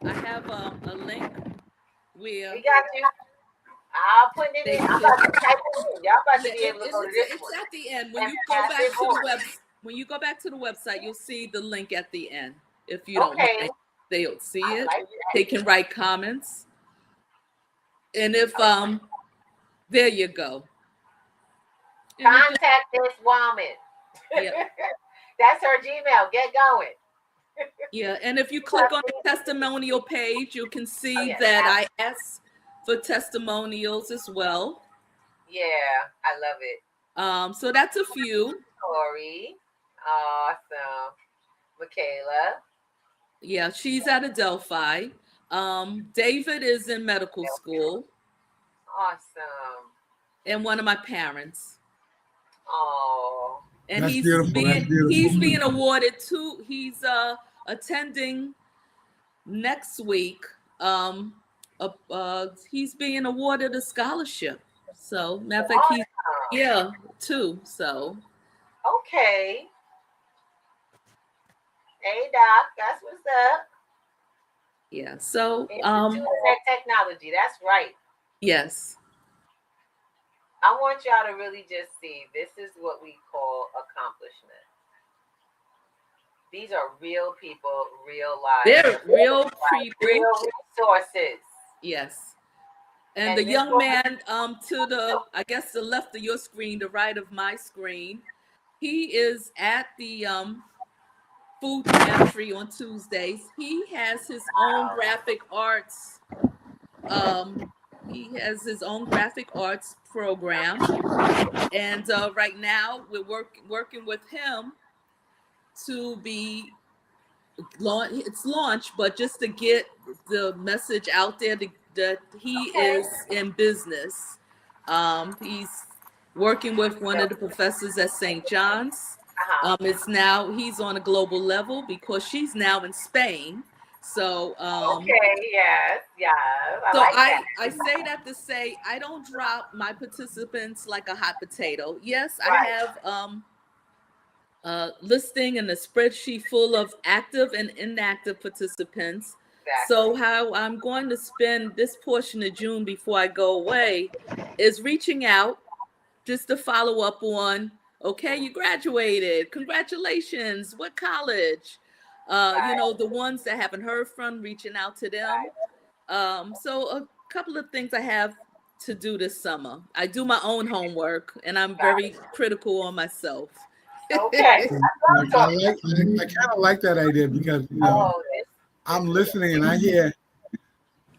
I have a link where we got you. I'll put it in. I'm about to type it in. Y'all about to be able to go to this one. It's at the end. When you go back to the when you go back to the website, you'll see the link at the end. If you don't mind, they'll see it. They can write comments. And if there you go. Contact this woman. Yeah. That's her Gmail. Get going. Yeah, and if you click on the testimonial page, you can see that I asked for testimonials as well. Yeah, I love it. So that's a few. Corey, awesome. Michaela. Yeah, she's at Adelphi. David is in medical school. Awesome. And one of my parents. Oh. And he's being awarded too. He's attending next week. He's being awarded a scholarship. So matter of fact, too. So okay. Hey Doc, that's what's up. Yeah. So technology, that's right. Yes. I want y'all to really just see, this is what we call accomplishment. These are real people, real lives. They're real people. Real resources. Yes. And the young man to the, I guess the left of your screen, the right of my screen, he is at the food pantry on Tuesdays. He has his own graphic arts. He has his own graphic arts program, and right now we're working with him to be launched, but just to get the message out there, to that he is in business. He's working with one of the professors at St. John's. He's on a global level because she's now in Spain. So yes. I say that to say I don't drop my participants like a hot potato. Yes, I have listing and a spreadsheet full of active and inactive participants. So how I'm going to spend this portion of June before I go away is reaching out just to follow up on, okay, you graduated, congratulations, what college? The ones that haven't heard from, reaching out to them. So a couple of things I have to do this summer. I do my own homework, and I'm very critical on myself. Okay. I kind of like that idea because I'm listening and I hear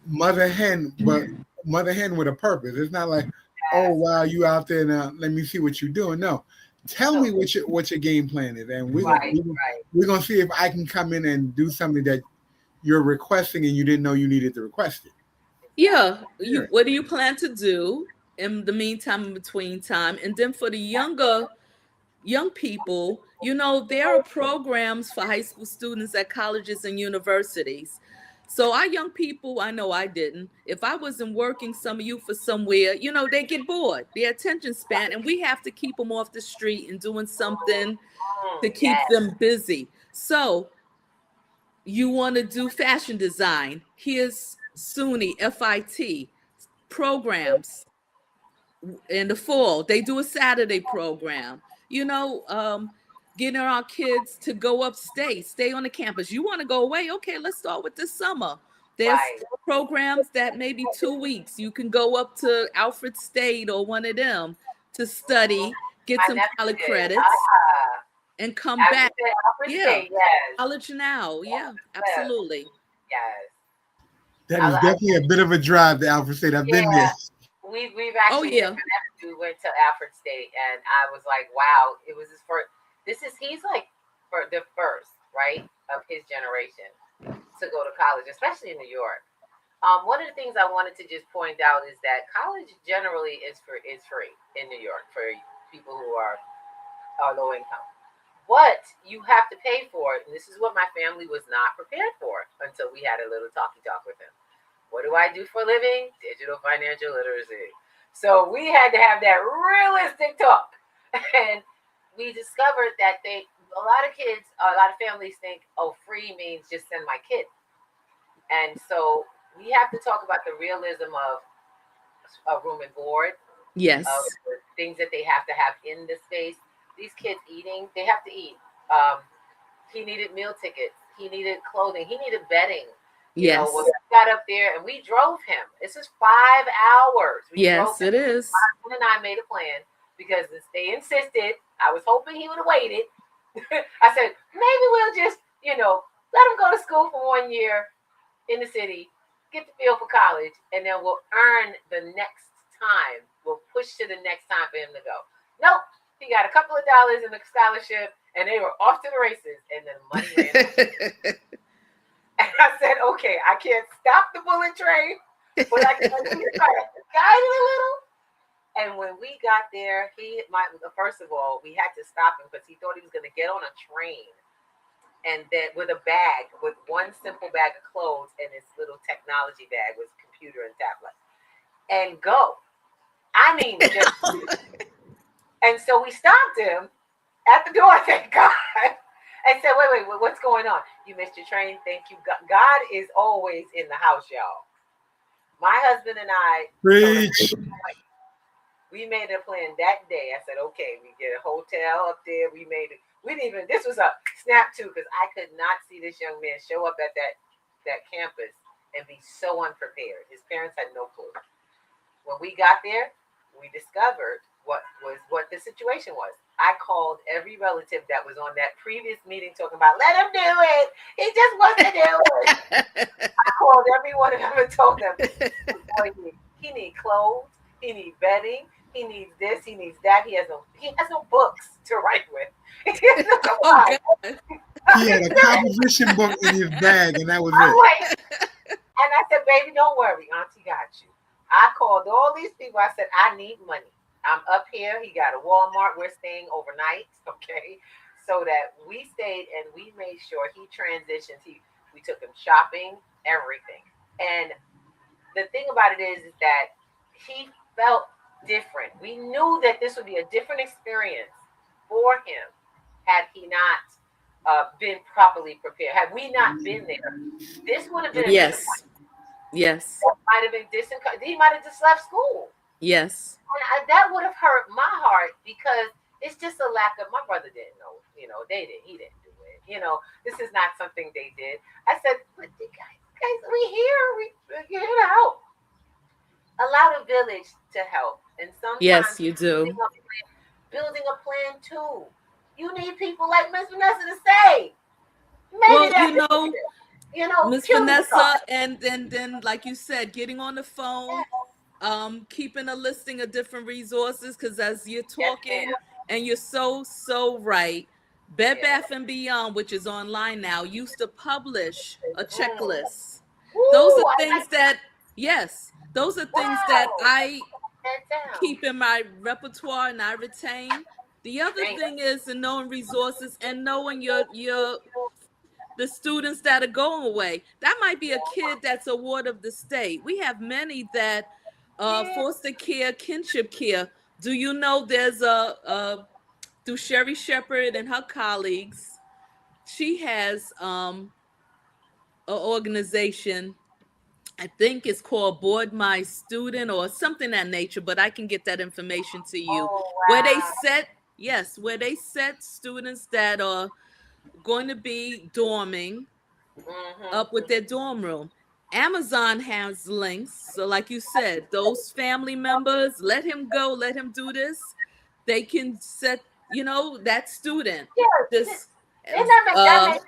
mother hen, but mother hen with a purpose. It's not like, oh wow, you out there now, let me see what you're doing. No, tell me what your game plan is, and we're gonna see if I can come in and do something that you're requesting and you didn't know you needed to request it. Yeah. What do you plan to do in the meantime, in between time? And then for the young people, there are programs for high school students at colleges and universities. So our young people, I know I didn't. If I wasn't working some youth for somewhere, they get bored, their attention span, and we have to keep them off the street and doing something to keep them busy. So you want to do fashion design. Here's SUNY, FIT programs in the fall. They do a Saturday program. Getting our kids to go upstate, stay on the campus. You want to go away? Okay, let's start with this summer. There's programs that maybe 2 weeks. You can go up to Alfred State or one of them to study, get some college credits, and come back. College now. Yeah, absolutely. Yes. That is definitely a bit of a drive to Alfred State. I've been there. We've actually we went to Alfred State, and I was like, wow, it was his first. He's like for the first, right, of his generation to go to college, especially in New York. One of the things I wanted to just point out is that college generally is free in New York for people who are low income. But you have to pay for it, and this is what my family was not prepared for until we had a little talk with him. What do I do for a living? Digital financial literacy. So we had to have that realistic talk. And we discovered that a lot of families think, oh, free means just send my kid. And so we have to talk about the realism of a room and board. Yes. Of the things that they have to have in the space. These kids eating, they have to eat. He needed meal tickets. He needed clothing. He needed bedding. We got up there and we drove him. This is 5 hours. It is. My husband and I made a plan because they insisted. I was hoping he would have waited. I said, maybe we'll just, let him go to school for 1 year in the city, get the feel for college, and then we'll earn the next time. We'll push to the next time for him to go. Nope. He got a couple of dollars in the scholarship, and they were off to the races, and then money ran out. And I said, okay, I can't stop the bullet train, but I can guide it a little. And when we got there, first of all, we had to stop him because he thought he was going to get on a train, and then with a bag, with one simple bag of clothes and his little technology bag with computer and tablet, and go. I mean, just. And so we stopped him at the door, thank God, and said, wait, what's going on? You missed your train? Thank you. God is always in the house, y'all. My husband and I, we made a plan that day. I said, okay, we get a hotel up there. This was a snap too, because I could not see this young man show up at that campus and be so unprepared. His parents had no clue. When we got there, we discovered what the situation was. I called every relative that was on that previous meeting talking about, let him do it. He just wants to do it. I called every one of them and told them, he needs clothes, he needs bedding, he needs this, he needs that. He has no books to write with. He had a composition book in his bag, and that was it. And I said, baby, don't worry. Auntie got you. I called all these people. I said, I need money. I'm up here. He got a Walmart. We're staying overnight. Okay. So that we stayed and we made sure he transitions. We took him shopping, everything. And the thing about it is that he felt different. We knew that this would be a different experience for him had he not been properly prepared. Had we not been there, this would have been a Yes. disappointment. Yes. Might have been he might have just left school. Yes. And that would have hurt my heart because it's just a lack of. My brother didn't know. He didn't do it. This is not something they did. I said, but the guys, we here. We're here to help. Allow the village to help. And sometimes Yes, you do. Building a plan too. You need people like Miss Vanessa to say. Maybe Miss Vanessa, and then like you said, getting on the phone, keeping a listing of different resources, because as you're talking, and you're so right. Bed Bath and Beyond, which is online now, used to publish a checklist. Those are things that I keep in my repertoire and I retain. The other thing is knowing resources and knowing the students that are going away. That might be a kid that's a ward of the state. We have many that foster care, kinship care. Do you know there's through Sherry Shepherd and her colleagues, she has an organization, I think it's called Board My Student or something that nature, but I can get that information to you. Where they set students that are going to be dorming up with their dorm room. Amazon has links. So like you said, those family members, let him go, let him do this. They can set, that student. That makes a lot of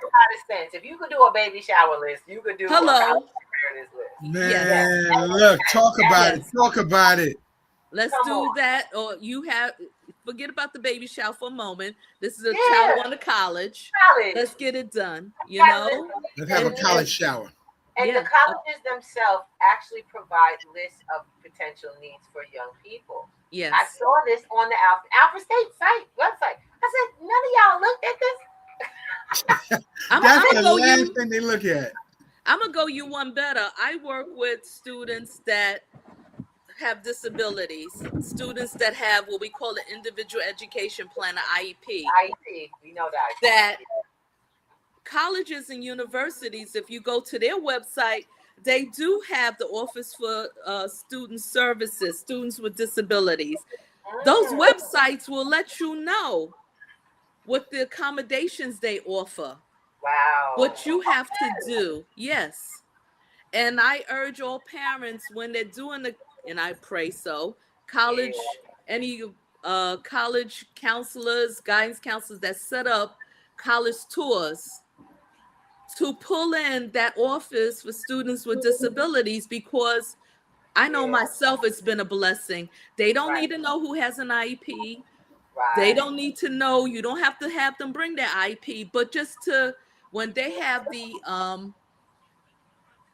sense. If you could do a baby shower list, you could do a college preparedness list. Man, look, talk about it. Talk about it. Let's do that. Or forget about the baby shower for a moment. This is a child going to college. Let's get it done. Let's have a college shower. And the colleges themselves actually provide lists of potential needs for young people. Yes. I saw this on the Alfred State website. I said, none of y'all looked at this. That's the last thing they look at. I'm going to go you one better. I work with students that have disabilities, students that have what we call an individual education plan, an IEP. IEP, we know that. That colleges and universities, if you go to their website, they do have the Office for Student Services, students with disabilities. Those websites will let you know what the accommodations they offer. Wow. What you have to do. Yes. And I urge all parents when they're doing and I pray so, any college counselors, guidance counselors that set up college tours, to pull in that office for students with disabilities, because I know myself it's been a blessing. They don't need to know who has an IEP. They don't need to know. You don't have to have them bring their IEP, but just when they have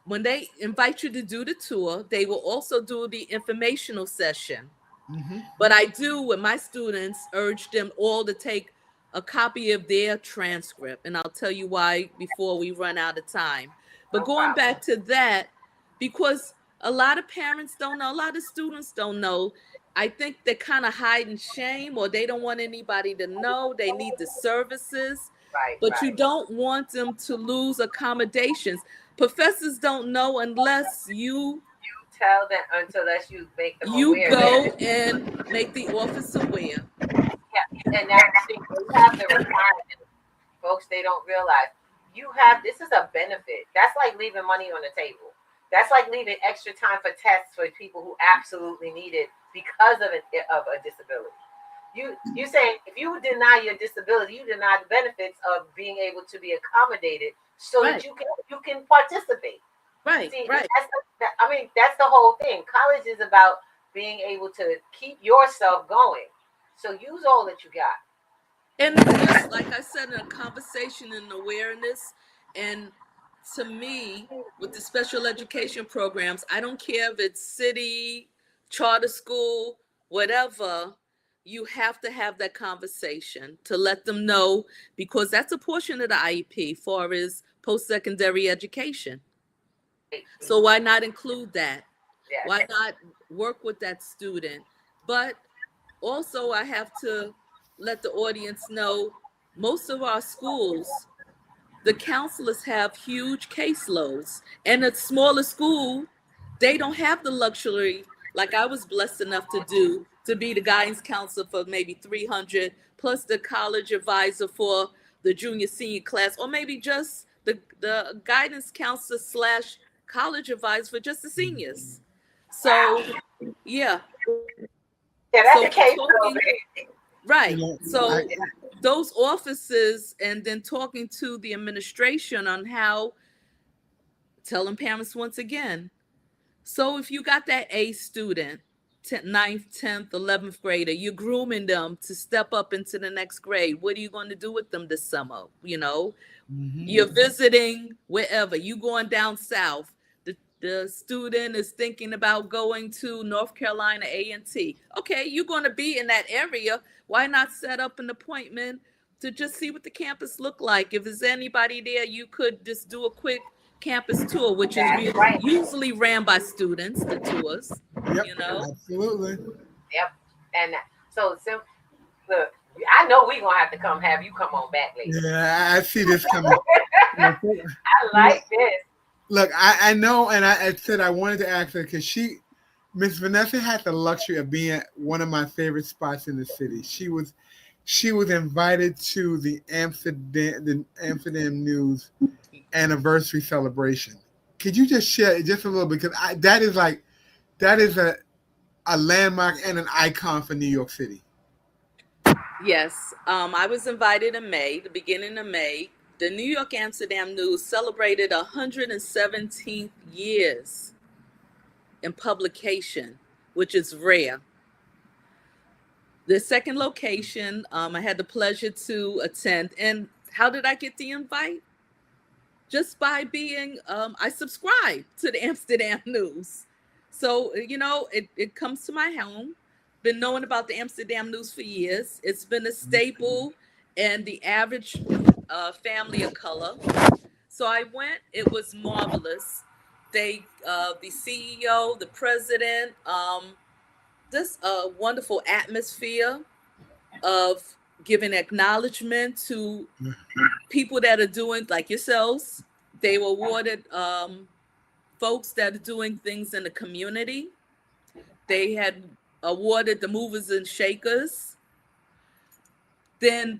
when they invite you to do the tour, they will also do the informational session. Mm-hmm. But I do, with my students, urge them all to take a copy of their transcript. And I'll tell you why before we run out of time. But going back to that, because a lot of parents don't know, a lot of students don't know. I think they're kind of hiding shame, or they don't want anybody to know. They need the services. But you don't want them to lose accommodations. Professors don't know unless you tell them, unless you make them aware. You go and make the office aware. Yeah, and that's you have the requirement, folks. They don't realize this is a benefit. That's like leaving money on the table. That's like leaving extra time for tests for people who absolutely need it because of a disability. You saying if you deny your disability, you deny the benefits of being able to be accommodated so that you can participate. Right. See, right. That's the whole thing. College is about being able to keep yourself going. So use all that you got. And just like I said, in a conversation and awareness, and to me, with the special education programs, I don't care if it's city, charter school, whatever, you have to have that conversation to let them know, because that's a portion of the IEP for is post-secondary education. So why not include that? Yes. Why not work with that student? But also, I have to let the audience know most of our schools, the counselors have huge caseloads. And a smaller school, they don't have the luxury, like I was blessed enough to do, to be the guidance counselor for maybe 300, plus the college advisor for the junior senior class, or maybe just the guidance counselor slash college advisor for just the seniors. So, yeah. Yeah, that's So the case. talking, right. So I, those offices, and then talking to the administration on how, telling parents once again. So if you got that A student, 9th, 10th, 11th grader, you're grooming them to step up into the next grade. What are you going to do with them this summer? You're visiting wherever. You going down south. The student is thinking about going to North Carolina A&T. Okay, you're going to be in that area. Why not set up an appointment to just see what the campus look like? If there's anybody there, you could just do a quick campus tour, which is usually ran by students, the tours. yep, absolutely. Yep. And so look, I know we're gonna have to have you come on back later. Yeah, I see this coming. I like this. Look, I know, and I said I wanted to ask her because Miss Vanessa had the luxury of being one of my favorite spots in the city. She was invited to the Amsterdam News anniversary celebration. Could you just share just a little, because that is a landmark and an icon for New York City. Yes, I was invited in May, the beginning of May. The New York Amsterdam News celebrated 117th years in publication, which is rare. The second location, I had the pleasure to attend. And how did I get the invite? Just by being, I subscribe to the Amsterdam News. So, it comes to my home. Been knowing about the Amsterdam News for years. It's been a staple in the average family of color. So I went. It was marvelous. The CEO, the president, this wonderful atmosphere of giving acknowledgement to people that are doing, like yourselves. They were awarded folks that are doing things in the community. They had awarded the movers and shakers. Then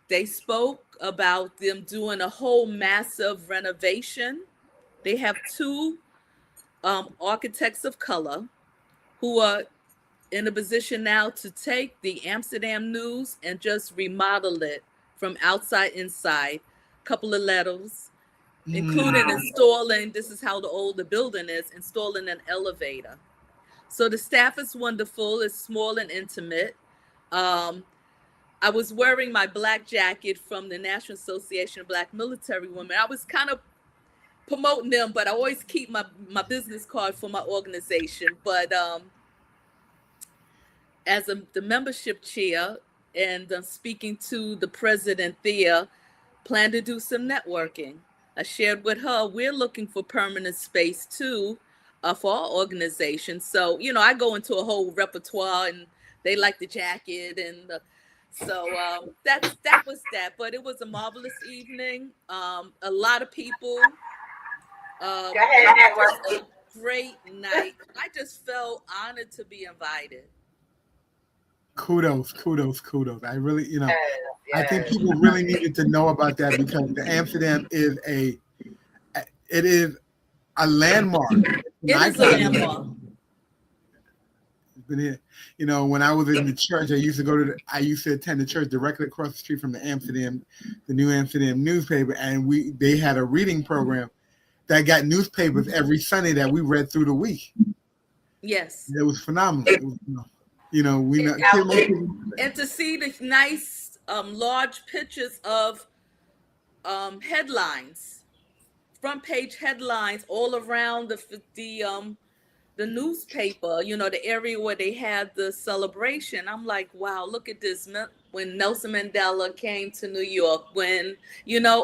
they spoke about them doing a whole massive renovation. They have two architects of color who are in a position now to take the Amsterdam News and just remodel it from outside inside. A couple of letters, including installing, this is how old the building is, installing an elevator. So the staff is wonderful. It's small and intimate. I was wearing my black jacket from the National Association of Black Military Women. I was kind of promoting them, but I always keep my business card for my organization. But as the membership chair and speaking to the president there, plan to do some networking. I shared with her, we're looking for permanent space too for our organization. So, I go into a whole repertoire, and they like the jacket. And so that was that. But it was a marvelous evening. A lot of people. It was a great night. I just felt honored to be invited. Kudos. I really, I think people really needed to know about that, because the Amsterdam is a landmark. It is a landmark. Been here. When I was in the church, I used to attend the church directly across the street from the New Amsterdam newspaper, and they had a reading program that got newspapers every Sunday that we read through the week. Yes. It was phenomenal. It was, and to see the nice large pictures of headlines front page headlines all around the newspaper, the area where they had the celebration. I'm like, wow, look at this. When Nelson Mandela came to New York, when,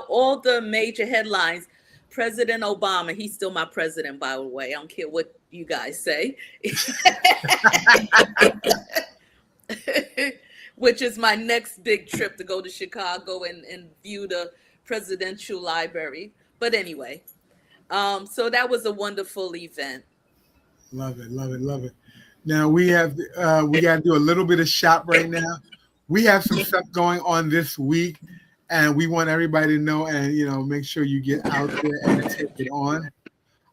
all the major headlines, President Obama, he's still my president, by the way. I don't care what you guys say. Which is my next big trip, to go to Chicago and view the presidential library. But anyway, so that was a wonderful event. Love it, love it, love it. Now we got to do a little bit of shop right now. We have some stuff going on this week, and we want everybody to know, and make sure you get out there and take it on.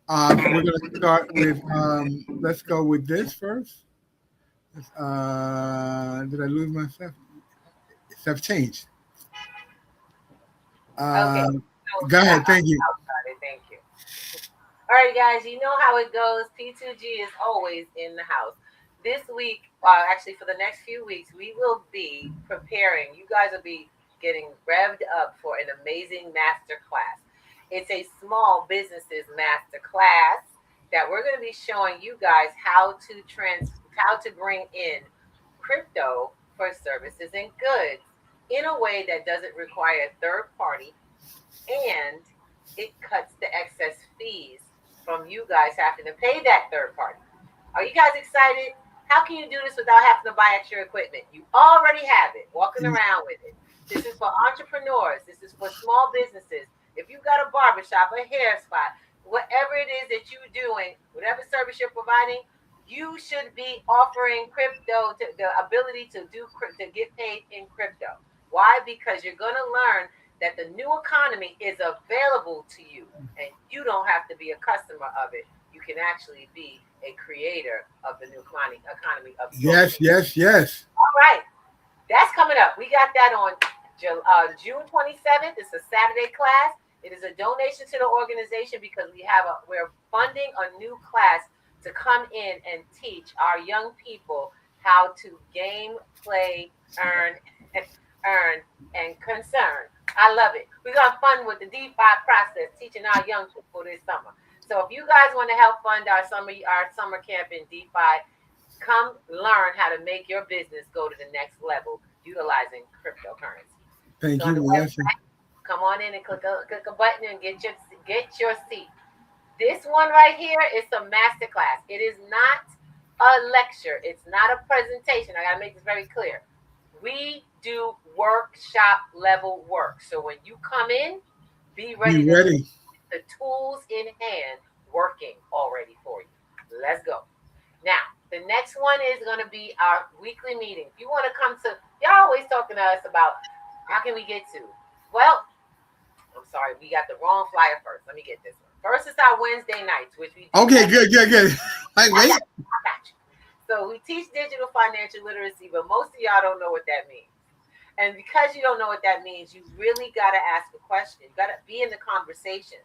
We're going to start with let's go with this first. Did I lose my stuff? Stuff changed. Okay. Go ahead. Thank you. Thank you. All right, guys, you know how it goes. P2G is always in the house. This week, actually for the next few weeks, we will be preparing. You guys will be getting revved up for an amazing master class. It's a small businesses master class that we're going to be showing you guys how to bring in crypto for services and goods in a way that doesn't require a third party, and it cuts the excess fees from you guys having to pay that third party. Are you guys excited? How can you do this without having to buy extra equipment? You already have it, walking around with it. This is for entrepreneurs. This is for small businesses. If you've got a barbershop, a hair spot, whatever it is that you're doing, whatever service you're providing, you should be offering crypto, the ability to get paid in crypto. Why? Because you're going to learn that the new economy is available to you, and you don't have to be a customer of it. You can actually be a creator of the new economy of Yes. All right, that's coming up. We got that on June 27th. It's a Saturday class. It is a donation to the organization because we're funding a new class to come in and teach our young people how to game, play, earn, and concern. I love it. We're going to fund with the D.F.L process, teaching our young people this summer. So if you guys want to help fund our summer camp in D.F.L, come learn how to make your business go to the next level utilizing cryptocurrency. Thank so you. Come on in and click a button and get your seat. This one right here is a masterclass. It is not a lecture. It's not a presentation. I got to make this very clear. We do workshop level work. So when you come in, be ready. The tools in hand working already for you. Let's go. Now, the next one is going to be our weekly meeting. If you want to come to, y'all always talking to us about how can we get to? Well, I'm sorry, we got the wrong flyer first. Let me get this one. First is our Wednesday nights, which we do. Okay, good. Like, wait. I got you. So we teach digital financial literacy, but most of y'all don't know what that means. And because you don't know what that means, you really got to ask a question. You got to be in the conversation.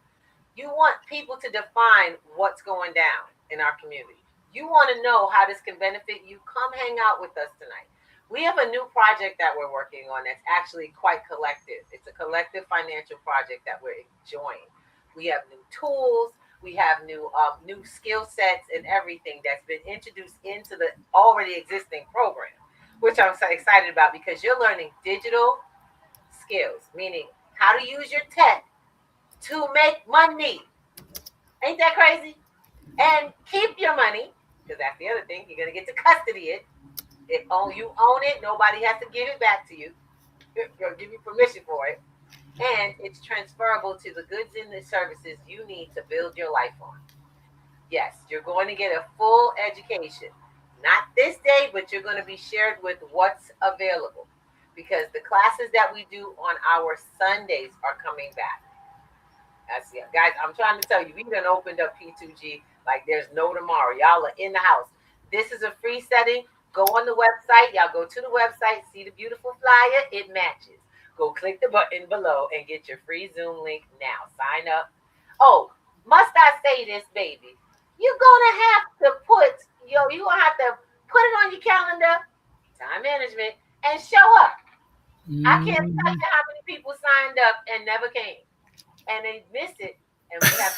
You want people to define what's going down in our community. You want to know how this can benefit you. Come hang out with us tonight. We have a new project that we're working on that's actually quite collective. It's a collective financial project that we're enjoying. We have new tools. We have new skill sets and everything that's been introduced into the already existing program, which I'm so excited about because you're learning digital skills, meaning how to use your tech to make money. Ain't that crazy? And keep your money, because that's the other thing. You're going to get to custody it. If you own it, nobody has to give it back to you. They'll give you permission for it. And it's transferable to the goods and the services you need to build your life on. Yes, you're going to get a full education. Not this day, but you're going to be shared with what's available. Because the classes that we do on our Sundays are coming back. Guys, I'm trying to tell you, we done opened up P2G like there's no tomorrow. Y'all are in the house. This is a free setting. Go on the website. Y'all go to the website, see the beautiful flyer. It matches. Go click the button below and get your free Zoom link now. Sign up. Oh, must I say this, baby? You're going to have to put it on your calendar, time management, and show up. I can't tell you how many people signed up and never came. And they missed it. and we have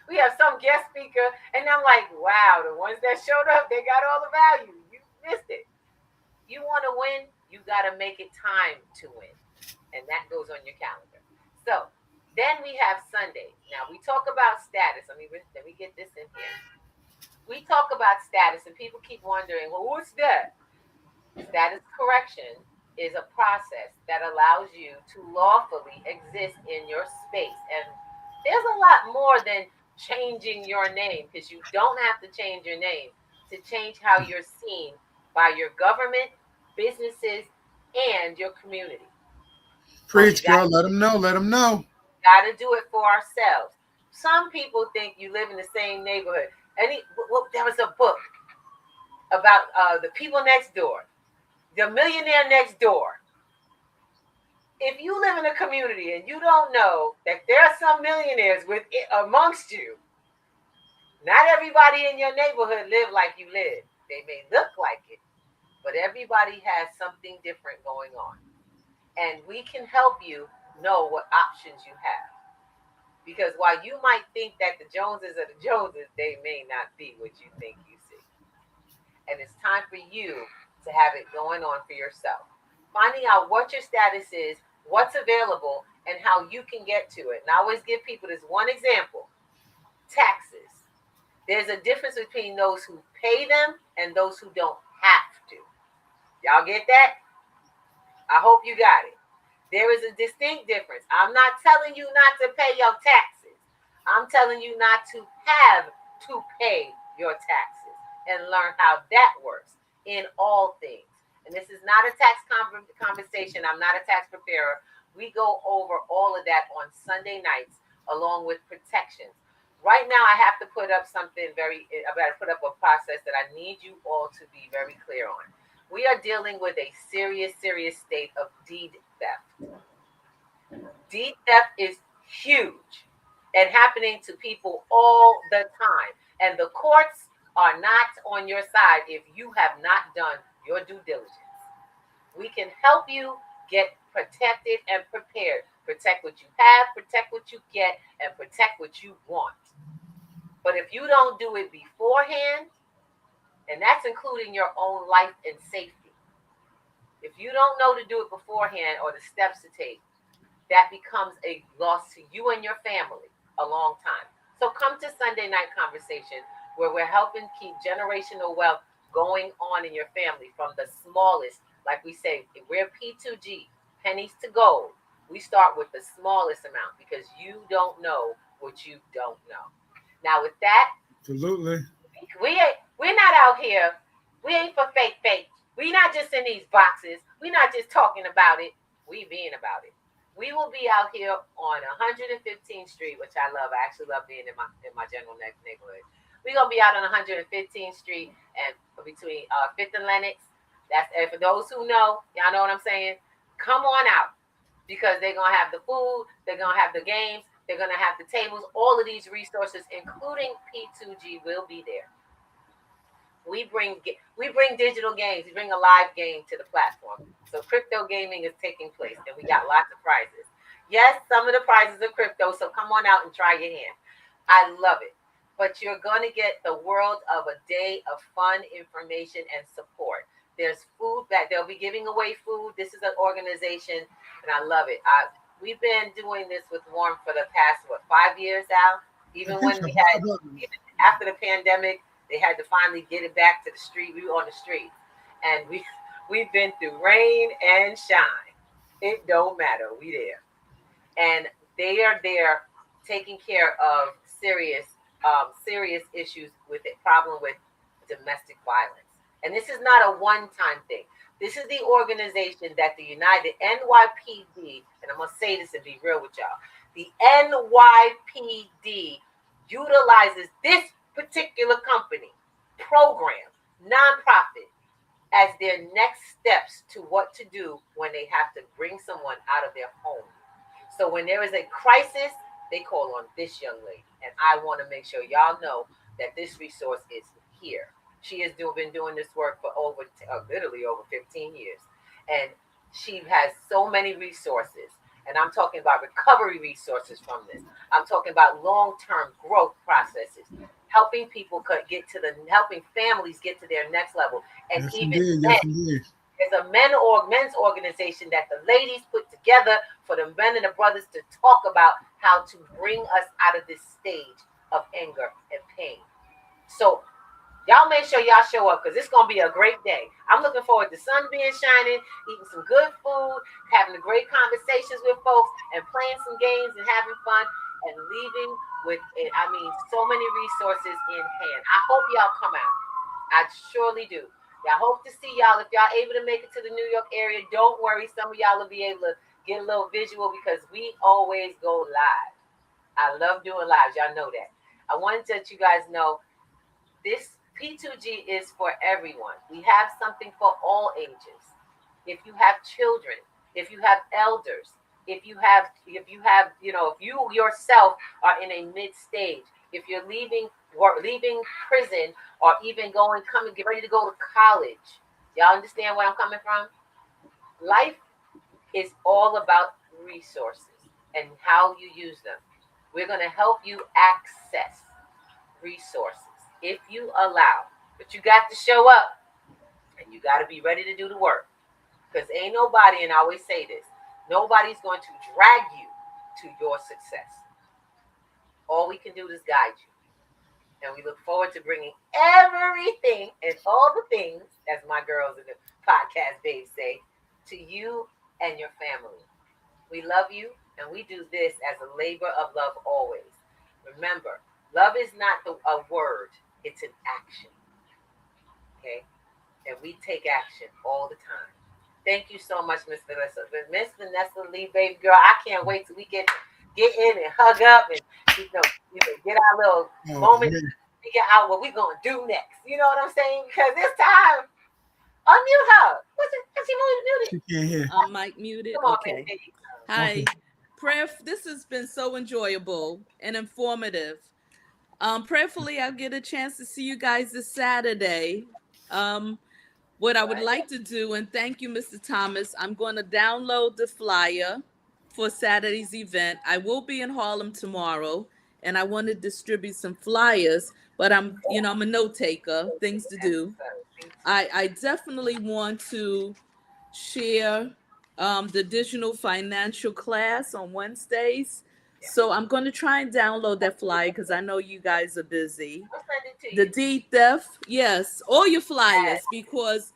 we have some guest speaker, and I'm like, wow, the ones that showed up, they got all the value. You missed it. You want to win, you got to make it time to win, and that goes on your calendar. So then we have Sundays. Now we talk about status. Let me get this in here. We talk about status, and people keep wondering, well, what's that? Status correction is a process that allows you to lawfully exist in your space. And there's a lot more than changing your name, because you don't have to change your name to change how you're seen by your government, businesses, and your community. Preach, girl. Let them know. Let them know. Got to do it for ourselves. Some people think you live in the same neighborhood. There was a book about the people next door, the millionaire next door. If you live in a community and you don't know that there are some millionaires amongst you, not everybody in your neighborhood live like you live. They may look like it, but everybody has something different going on. And we can help you know what options you have. Because while you might think that the Joneses are the Joneses, they may not be what you think you see. And it's time for you to have it going on for yourself. Finding out what your status is, what's available, and how you can get to it. And I always give people this one example. Taxes. There's a difference between those who pay them and those who don't have to. Y'all get that? I hope you got it. There is a distinct difference. I'm not telling you not to pay your taxes. I'm telling you not to have to pay your taxes and learn how that works in all things. And this is not a tax conversation. I'm not a tax preparer. We go over all of that on Sunday nights along with protections. Right now, I have to put up I got to put up a process that I need you all to be very clear on. We are dealing with a serious state of deed theft. Deed theft is huge and happening to people all the time. And the courts are not on your side if you have not done your due diligence. We can help you get protected and prepared. Protect what you have, protect what you get, and protect what you want. But if you don't do it beforehand, and that's including your own life and safety, if you don't know to do it beforehand or the steps to take, that becomes a loss to you and your family a long time. So come to Sunday Night Conversation, where we're helping keep generational wealth going on in your family from the smallest. Like we say, we're P2G, pennies to gold. We start with the smallest amount because you don't know what you don't know. Now with that, absolutely, we're not out here. We ain't for fake. We're not just in these boxes. We're not just talking about it. We being about it. We will be out here on 115th Street, which I love. I actually love being in my general neighborhood. We're gonna be out on 115th Street and between 5th and Lenox. That's for those who know. Y'all know what I'm saying. Come on out because they're gonna have the food. They're gonna have the games. They're gonna have the tables. All of these resources, including P2G, will be there. We bring digital games. We bring a live game to the platform. So crypto gaming is taking place, and we got lots of prizes. Yes, some of the prizes are crypto, so come on out and try your hand. I love it. But you're going to get the world of a day of fun, information, and support. There's food that they'll be giving away food. This is an organization, and I love it. We've been doing this with Warm for the past, 5 years now? Even when we had, even after the pandemic, they had to finally get it back to the street. We were on the street, and we've been through rain and shine. It don't matter. We there, and they are there taking care of serious issues with it. Problem with domestic violence, and this is not a one-time thing. This is the organization that the United NYPD, and I'm gonna say this and be real with y'all. The NYPD utilizes this particular company, program, nonprofit, as their next steps to what to do when they have to bring someone out of their home. So when there is a crisis, they call on this young lady. And I want to make sure y'all know that this resource is here. She has been doing this work for literally over 15 years. And she has so many resources. And I'm talking about recovery resources from this. I'm talking about long-term growth processes, helping people helping families get to their next level. And Yes, even indeed. men, Yes, indeed. it's a men's organization that the ladies put together for the men and the brothers to talk about how to bring us out of this stage of anger and pain. So y'all make sure y'all show up because it's going to be a great day. I'm looking forward to sun being shining, eating some good food, having great conversations with folks, and playing some games and having fun and leaving with, so many resources in hand. I hope y'all come out. I surely do. I hope to see y'all. If y'all able to make it to the New York area, don't worry. Some of y'all will be able to get a little visual because we always go live. I love doing lives. Y'all know that. I wanted to let you guys know this P2G is for everyone. We have something for all ages. If you have children, if you have elders, if you yourself are in a mid stage, if you're leaving prison or even get ready to go to college. Y'all understand where I'm coming from? Life is all about resources and how you use them. We're going to help you access resources if you allow, but you got to show up and you got to be ready to do the work, because ain't nobody, and I always say this, nobody's going to drag you to your success. All we can do is guide you, and we look forward to bringing everything and all the things, as my girls in the podcast babes say, to you and your family. We love you, and we do this as a labor of love always. Remember, love is not a word, it's an action. Okay? And we take action all the time. Thank you so much, Miss Vanessa. Miss Vanessa Lee, baby girl, I can't wait till we get in and hug up and get our little moment to figure out what we're gonna do next. You know what I'm saying? Because this time, unmute her. Is she muted? She can't hear. I'm mic muted. Come on, Okay. baby. Hi. Okay. Prayer. This has been so enjoyable and informative. Prayerfully, I'll get a chance to see you guys this Saturday. What I would like to do, and thank you, Mr. Thomas, I'm going to download the flyer for Saturday's event. I will be in Harlem tomorrow, and I want to distribute some flyers, but I'm a note taker, things to do. I definitely want to share the digital financial class on Wednesdays. So I'm going to try and download that flyer because I know you guys are busy. I'll send it to you. The D.F.L, yes, all your flyers, because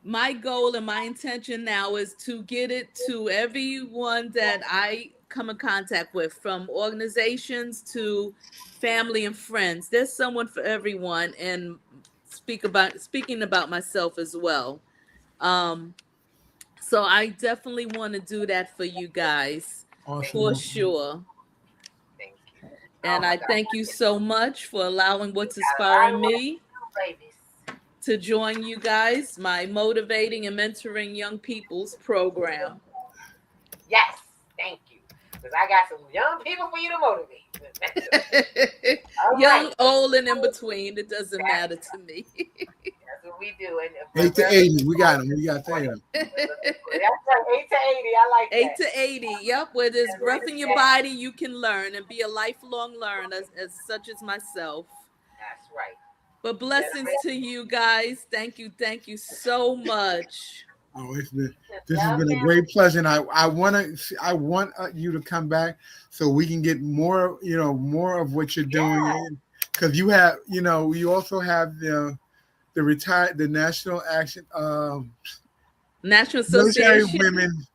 my goal and my intention now is to get it to everyone that I come in contact with, from organizations to family and friends. There's someone for everyone, and speaking about myself as well. So I definitely want to do that for you guys, for sure. Thank you. And I thank you so much for allowing What's Inspiring Me to join you guys, my motivating and mentoring young people's program. Yes, thank you. Because I got some young people for you to motivate. Young, old, and in between. It doesn't matter to me. That's what we do. 8 to 80. We got them. We got them. That's like 8 to 80. I like that. 8 to 80. Yep. Where there's breath in your body, you can learn and be a lifelong learner, as such as myself. That's right. But blessings to you guys. Thank you so much. Oh, this has been a great pleasure, and I want you to come back so we can get more of what you're doing, because you have you also have the National Action National Association Women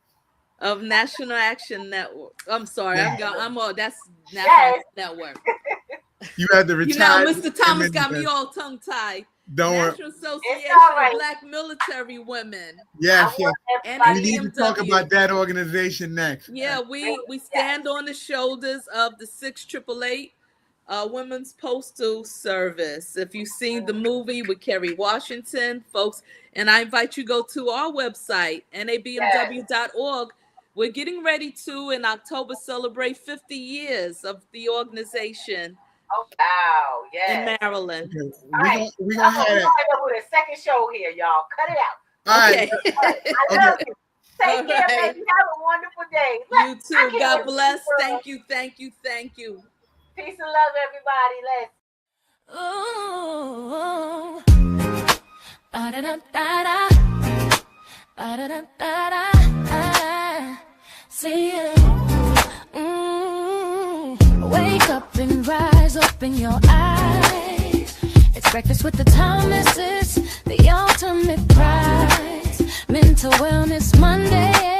of National Action Network. I'm sorry, I'm all that's National Network. You have the retired. Mr. Thomas got me all tongue tied. National Association of Black Military Women. Yes. We need to talk NAMW. about that organization next. Yeah, we stand on the shoulders of the 688 Women's Postal Service. If you've seen the movie with Kerry Washington, folks, and I invite you to go to our website, nabmw.org. We're getting ready to, in October, celebrate 50 years of the organization. Oh, wow. Yes. In Maryland. Okay. All right. We're going to have with a second show here, y'all. Cut it out. All right. Okay. I love you. Take care, right. baby. Have a wonderful day. You too. God bless. Thank you. Thank you. Thank you. Peace and love, everybody. Let's. Ooh, ba-da-da-da-da, ba-da-da-da-da, see ya. Wake up and rise, open your eyes. It's breakfast with the Thomases, the ultimate prize. Mental Wellness Monday.